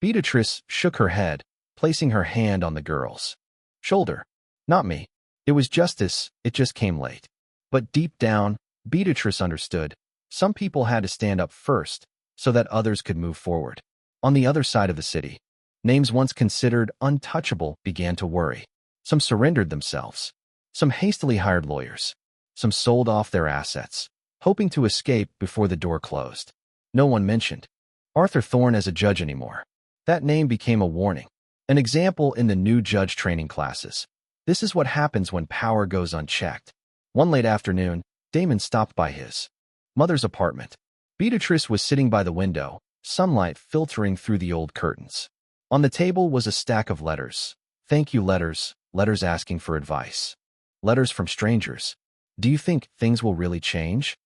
Beatrice shook her head, placing her hand on the girl's shoulder. Not me. It was justice, it just came late. But deep down, Beatrice understood. Some people had to stand up first, so that others could move forward. On the other side of the city, names once considered untouchable began to worry. Some surrendered themselves. Some hastily hired lawyers. Some sold off their assets, hoping to escape before the door closed. No one mentioned Arthur Thorne as a judge anymore. That name became a warning, an example in the new judge training classes. This is what happens when power goes unchecked. One late afternoon, Damon stopped by his mother's apartment. Beatrice was sitting by the window, sunlight filtering through the old curtains. On the table was a stack of letters. Thank you letters, letters asking for advice. Letters from strangers. Do you think things will really change?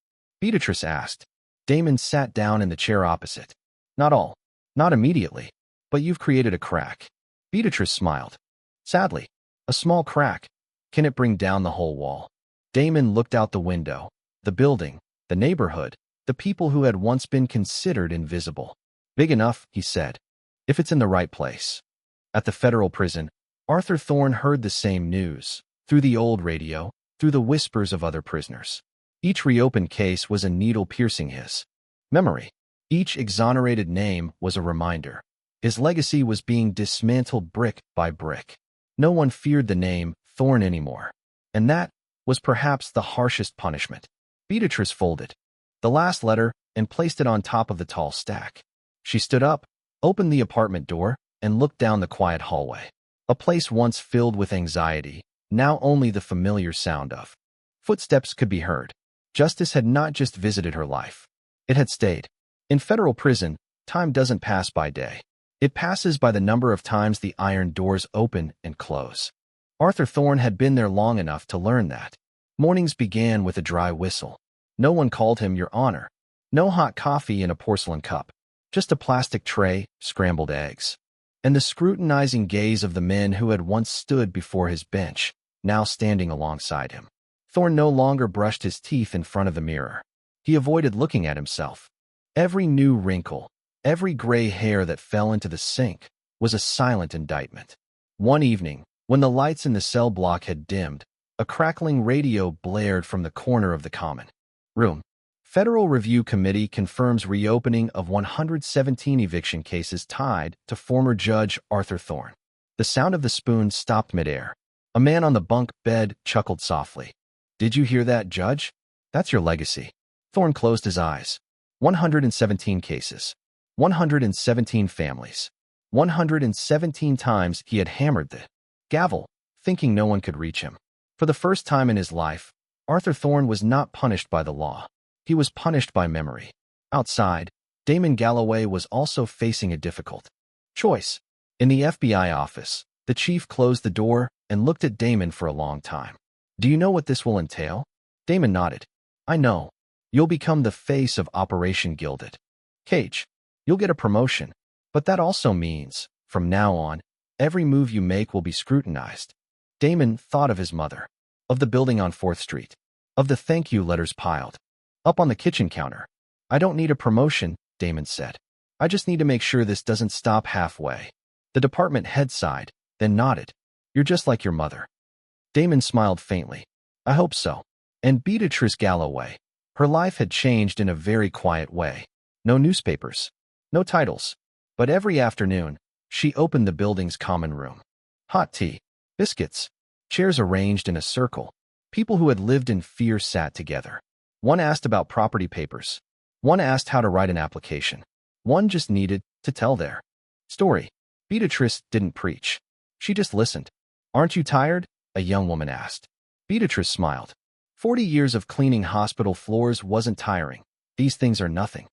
Beatrice asked. Damon sat down in the chair opposite. Not all. Not immediately. But you've created a crack. Beatrice smiled. Sadly. A small crack. Can it bring down the whole wall? Damon looked out the window. The building, the neighborhood, the people who had once been considered invisible. Big enough, he said. If it's in the right place. At the federal prison, Arthur Thorne heard the same news. Through the old radio, through the whispers of other prisoners. Each reopened case was a needle piercing his memory. Each exonerated name was a reminder. His legacy was being dismantled brick by brick. No one feared the name Thorne anymore. And that was perhaps the harshest punishment. Beatrice folded the last letter and placed it on top of the tall stack. She stood up, opened the apartment door, and looked down the quiet hallway. A place once filled with anxiety, now only the familiar sound of footsteps could be heard. Justice had not just visited her life. It had stayed. In federal prison, time doesn't pass by day. It passes by the number of times the iron doors open and close. Arthur Thorne had been there long enough to learn that. Mornings began with a dry whistle. No one called him Your Honor. No hot coffee in a porcelain cup. Just a plastic tray, scrambled eggs. And the scrutinizing gaze of the men who had once stood before his bench, now standing alongside him. Thorne no longer brushed his teeth in front of the mirror. He avoided looking at himself. Every new wrinkle, every gray hair that fell into the sink was a silent indictment. One evening, when the lights in the cell block had dimmed, a crackling radio blared from the corner of the common room. Federal Review Committee confirms reopening of 117 eviction cases tied to former Judge Arthur Thorne. The sound of the spoon stopped midair. A man on the bunk bed chuckled softly. Did you hear that, Judge? That's your legacy. Thorne closed his eyes. 117 cases. 117 families. 117 times he had hammered the gavel, thinking no one could reach him. For the first time in his life, Arthur Thorne was not punished by the law. He was punished by memory. Outside, Damon Galloway was also facing a difficult choice. In the FBI office, The chief closed the door and looked at Damon for a long time. Do you know what this will entail? Damon nodded. I know. You'll become the face of Operation Gilded Cage. You'll get a promotion. But that also means, from now on, every move you make will be scrutinized. Damon thought of his mother, of the building on 4th Street, of the thank you letters piled up on the kitchen counter. I don't need a promotion, Damon said. I just need to make sure this doesn't stop halfway. The department head sighed, then nodded. You're just like your mother. Damon smiled faintly. I hope so. And Beatrice Galloway. Her life had changed in a very quiet way. No newspapers. No titles. But every afternoon, she opened the building's common room. Hot tea. Biscuits. Chairs arranged in a circle. People who had lived in fear sat together. One asked about property papers. One asked how to write an application. One just needed to tell their story. Beatrice didn't preach. She just listened. Aren't you tired? A young woman asked. Beatrice smiled. 40 years of cleaning hospital floors wasn't tiring. These things are nothing.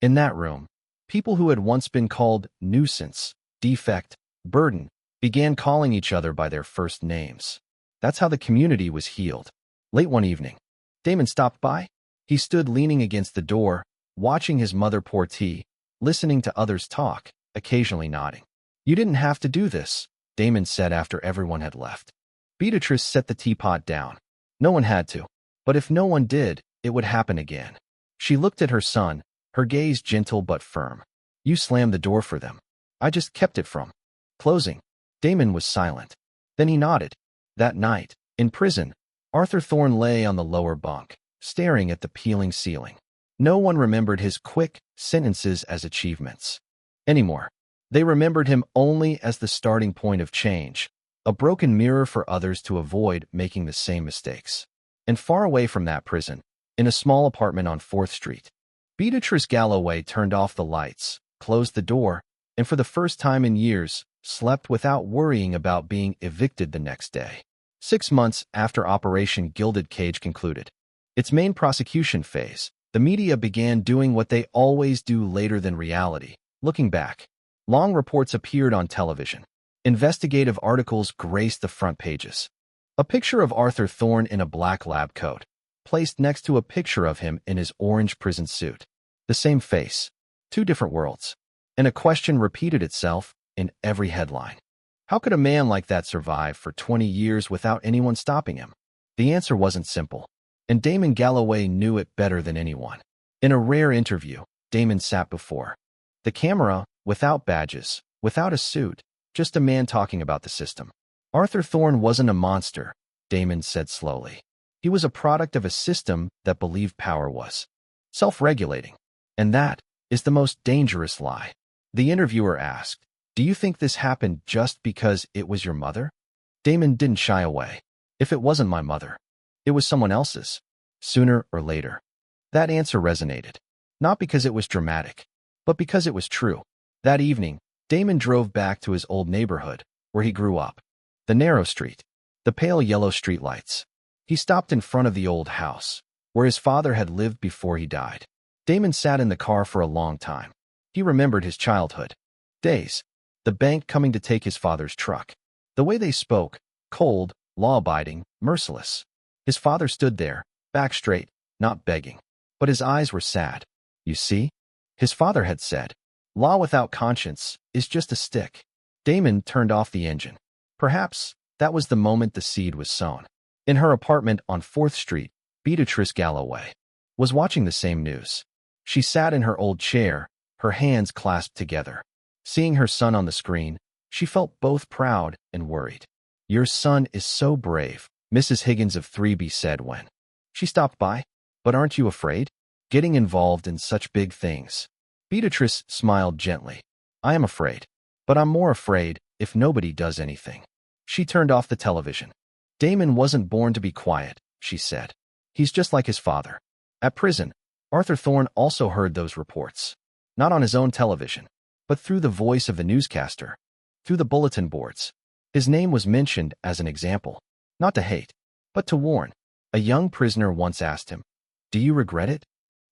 In that room, people who had once been called nuisance, defect, burden, began calling each other by their first names. That's how the community was healed. Late one evening, Damon stopped by. He stood leaning against the door, watching his mother pour tea, listening to others talk, occasionally nodding. You didn't have to do this, Damon said after everyone had left. Beatrice set the teapot down. No one had to. But if no one did, it would happen again. She looked at her son, her gaze gentle but firm. You slammed the door for them. I just kept it from closing. Damon was silent. Then he nodded. That night, in prison, Arthur Thorne lay on the lower bunk, staring at the peeling ceiling. No one remembered his quick sentences as achievements anymore. They remembered him only as the starting point of change, a broken mirror for others to avoid making the same mistakes. And far away from that prison, in a small apartment on 4th Street, Beatrice Galloway turned off the lights, closed the door, and for the first time in years, slept without worrying about being evicted the next day. 6 months after Operation Gilded Cage concluded its main prosecution phase, the media began doing what they always do later than reality, looking back. Long reports appeared on television. Investigative articles graced the front pages. A picture of Arthur Thorne in a black lab coat, placed next to a picture of him in his orange prison suit. The same face, 2 different worlds. And a question repeated itself in every headline. How could a man like that survive for 20 years without anyone stopping him? The answer wasn't simple, and Damon Galloway knew it better than anyone. In a rare interview, Damon sat before the camera, without badges, without a suit, just a man talking about the system. Arthur Thorne wasn't a monster, Damon said slowly. He was a product of a system that believed power was self-regulating. And that is the most dangerous lie. The interviewer asked, do you think this happened just because it was your mother? Damon didn't shy away. If it wasn't my mother, it was someone else's, sooner or later. That answer resonated, not because it was dramatic, but because it was true. That evening, Damon drove back to his old neighborhood, where he grew up. The narrow street, the pale yellow streetlights. He stopped in front of the old house, where his father had lived before he died. Damon sat in the car for a long time. He remembered his childhood days, the bank coming to take his father's truck. The way they spoke, cold, law-abiding, merciless. His father stood there, back straight, not begging. But his eyes were sad. You see? His father had said, law without conscience is just a stick. Damon turned off the engine. Perhaps that was the moment the seed was sown. In her apartment on 4th Street, Beatrice Galloway was watching the same news. She sat in her old chair, her hands clasped together. Seeing her son on the screen, she felt both proud and worried. Your son is so brave, Mrs. Higgins of 3B said when she stopped by. But aren't you afraid? Getting involved in such big things. Beatrice smiled gently. I am afraid. But I'm more afraid if nobody does anything. She turned off the television. Damon wasn't born to be quiet, she said. He's just like his father. At prison, Arthur Thorne also heard those reports. Not on his own television, but through the voice of the newscaster, through the bulletin boards. His name was mentioned as an example, not to hate, but to warn. A young prisoner once asked him, do you regret it?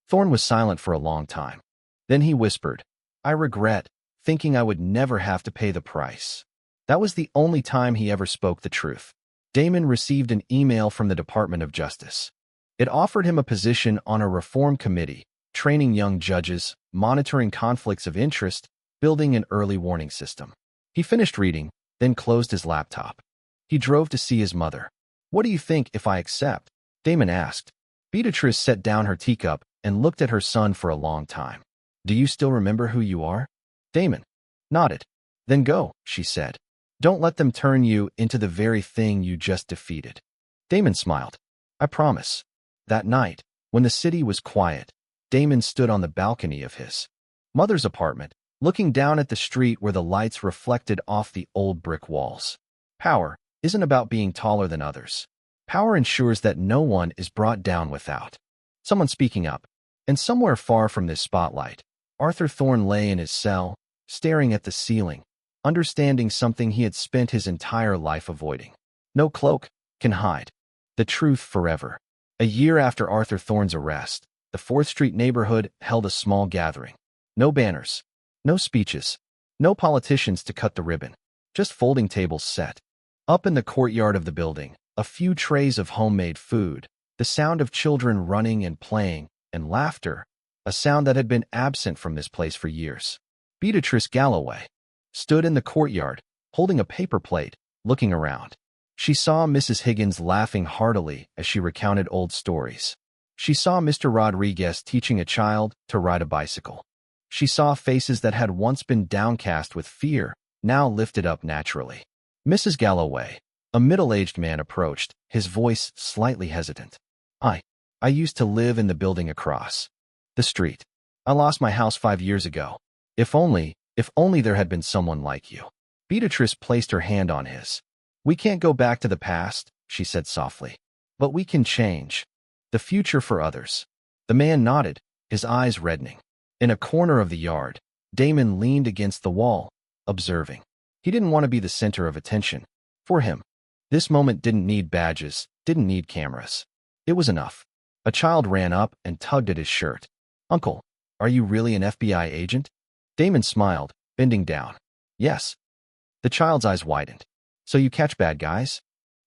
Thorne was silent for a long time. Then he whispered, I regret thinking I would never have to pay the price. That was the only time he ever spoke the truth. Damon received an email from the Department of Justice. It offered him a position on a reform committee, training young judges, monitoring conflicts of interest, building an early warning system. He finished reading, then closed his laptop. He drove to see his mother. "What do you think if I accept?" Damon asked. Beatrice set down her teacup and looked at her son for a long time. "Do you still remember who you are?" Damon nodded. "Then go," she said. "Don't let them turn you into the very thing you just defeated." Damon smiled. "I promise." That night, when the city was quiet, Damon stood on the balcony of his mother's apartment, looking down at the street where the lights reflected off the old brick walls. Power isn't about being taller than others. Power ensures that no one is brought down without someone speaking up. And somewhere far from this spotlight, Arthur Thorne lay in his cell, staring at the ceiling, understanding something he had spent his entire life avoiding. No cloak can hide the truth forever. A year after Arthur Thorne's arrest, the 4th Street neighborhood held a small gathering. No banners, no speeches, no politicians to cut the ribbon, just folding tables set. Up in the courtyard of the building, a few trays of homemade food, the sound of children running and playing, and laughter, a sound that had been absent from this place for years. Beatrice Galloway stood in the courtyard, holding a paper plate, looking around. She saw Mrs. Higgins laughing heartily as she recounted old stories. She saw Mr. Rodriguez teaching a child to ride a bicycle. She saw faces that had once been downcast with fear, now lifted up naturally. Mrs. Galloway, a middle-aged man, approached, his voice slightly hesitant. I used to live in the building across the street. I lost my house 5 years ago. If only there had been someone like you." Beatrice placed her hand on his. "We can't go back to the past," she said softly. "But we can change the future for others." The man nodded, his eyes reddening. In a corner of the yard, Damon leaned against the wall, observing. He didn't want to be the center of attention. For him, this moment didn't need badges, didn't need cameras. It was enough. A child ran up and tugged at his shirt. "Uncle, are you really an FBI agent?" Damon smiled, bending down. "Yes." The child's eyes widened. "So you catch bad guys?"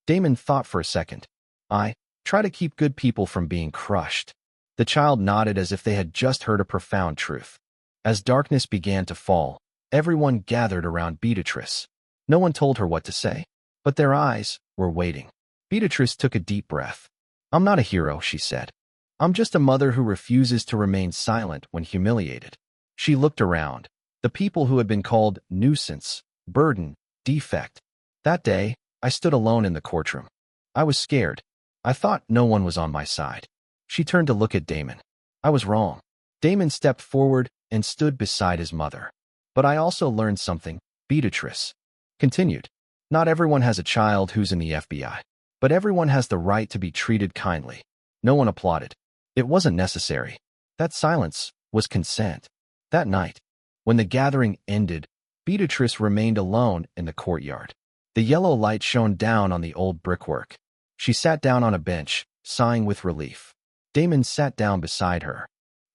Damon thought for a second. "I try to keep good people from being crushed." The child nodded as if they had just heard a profound truth. As darkness began to fall, everyone gathered around Beatrice. No one told her what to say, but their eyes were waiting. Beatrice took a deep breath. "I'm not a hero," she said. "I'm just a mother who refuses to remain silent when humiliated." She looked around. The people who had been called nuisance, burden, defect. That day, I stood alone in the courtroom. I was scared. I thought no one was on my side. She turned to look at Damon. I was wrong. Damon stepped forward and stood beside his mother. "But I also learned something," Beatrice continued. "Not everyone has a child who's in the FBI. But everyone has the right to be treated kindly." No one applauded. It wasn't necessary. That silence was consent. That night, when the gathering ended, Beatrice remained alone in the courtyard. The yellow light shone down on the old brickwork. She sat down on a bench, sighing with relief. Damon sat down beside her.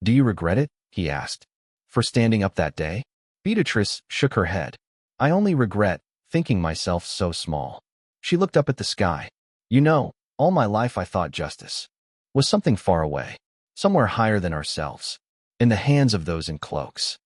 "Do you regret it?" he asked. "For standing up that day?" Beatrice shook her head. "I only regret thinking myself so small." She looked up at the sky. "You know, all my life I thought justice was something far away, somewhere higher than ourselves, in the hands of those in cloaks."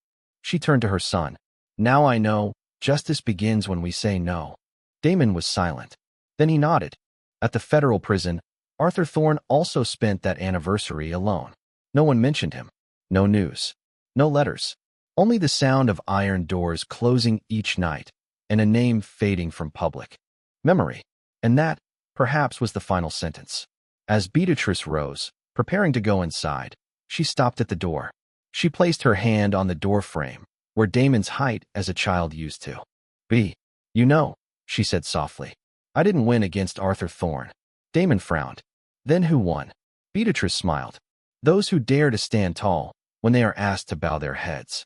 She turned to her son. "Now I know, justice begins when we say no." Damon was silent. Then he nodded. At the federal prison, Arthur Thorne also spent that anniversary alone. No one mentioned him. No news. No letters. Only the sound of iron doors closing each night, and a name fading from public memory. And that, perhaps, was the final sentence. As Beatrice rose, preparing to go inside, she stopped at the door. She placed her hand on the door frame, where Damon's height as a child used to be. "You know," she said softly, "I didn't win against Arthur Thorne." Damon frowned. "Then who won?" Beatrice smiled. "Those who dare to stand tall when they are asked to bow their heads."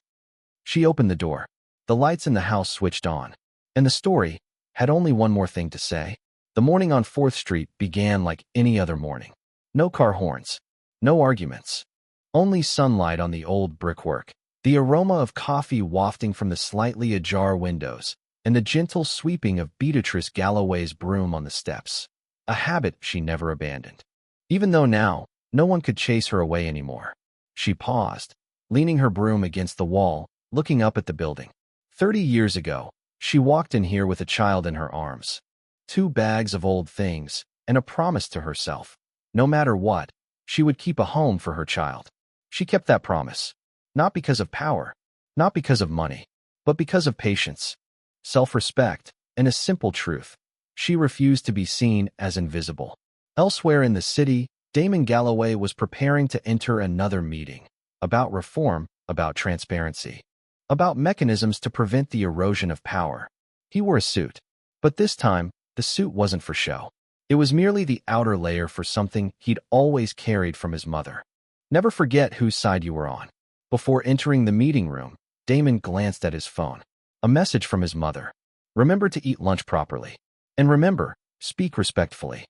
She opened the door. The lights in the house switched on, and the story had only one more thing to say. The morning on 4th Street began like any other morning. No car horns. No arguments. Only sunlight on the old brickwork, the aroma of coffee wafting from the slightly ajar windows, and the gentle sweeping of Beatrice Galloway's broom on the steps, a habit she never abandoned. Even though now, no one could chase her away anymore. She paused, leaning her broom against the wall, looking up at the building. 30 years ago, she walked in here with a child in her arms, 2 bags of old things, and a promise to herself. No matter what, she would keep a home for her child. She kept that promise, not because of power, not because of money, but because of patience, self-respect, and a simple truth. She refused to be seen as invisible. Elsewhere in the city, Damon Galloway was preparing to enter another meeting about reform, about transparency, about mechanisms to prevent the erosion of power. He wore a suit, but this time, the suit wasn't for show. It was merely the outer layer for something he'd always carried from his mother. Never forget whose side you were on. Before entering the meeting room, Damon glanced at his phone. A message from his mother. Remember to eat lunch properly. And remember, speak respectfully.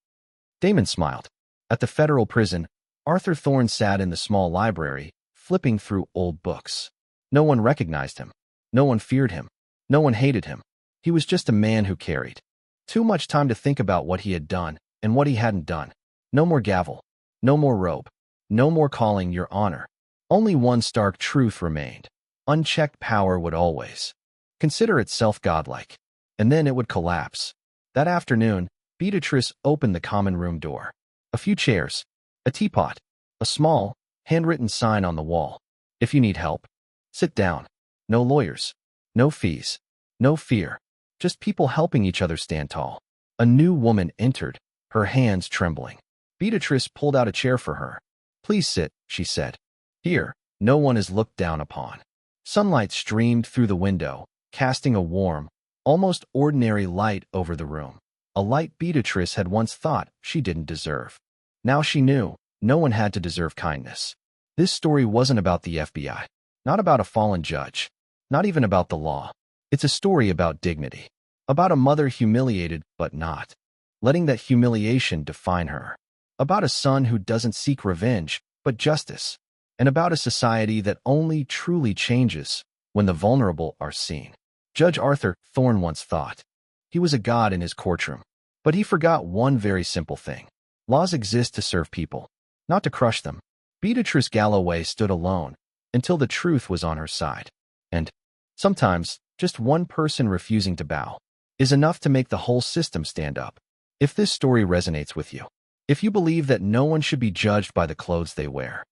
Damon smiled. At the federal prison, Arthur Thorne sat in the small library, flipping through old books. No one recognized him. No one feared him. No one hated him. He was just a man who carried too much time to think about what he had done and what he hadn't done. No more gavel. No more robe. No more calling your honor. Only one stark truth remained. Unchecked power would always consider itself godlike, and then it would collapse. That afternoon, Beatrice opened the common room door. A few chairs, a teapot, a small, handwritten sign on the wall. If you need help, sit down. No lawyers, no fees, no fear. Just people helping each other stand tall. A new woman entered, her hands trembling. Beatrice pulled out a chair for her. Please sit, she said. Here, no one is looked down upon. Sunlight streamed through the window, casting a warm, almost ordinary light over the room. A light Beatrice had once thought she didn't deserve. Now she knew no one had to deserve kindness. This story wasn't about the FBI, not about a fallen judge, not even about the law. It's a story about dignity, about a mother humiliated but not letting that humiliation define her, about a son who doesn't seek revenge but justice, and about a society that only truly changes when the vulnerable are seen. Judge Arthur Thorne once thought he was a god in his courtroom, but he forgot one very simple thing. Laws exist to serve people, not to crush them. Beatrice Galloway stood alone until the truth was on her side. And sometimes, just one person refusing to bow is enough to make the whole system stand up. If this story resonates with you, if you believe that no one should be judged by the clothes they wear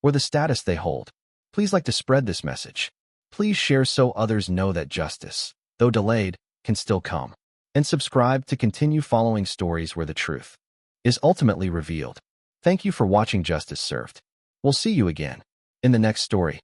or the status they hold, please like to spread this message. Please share so others know that justice, though delayed, can still come. And subscribe to continue following stories where the truth is ultimately revealed. Thank you for watching Justice Served. We'll see you again in the next story.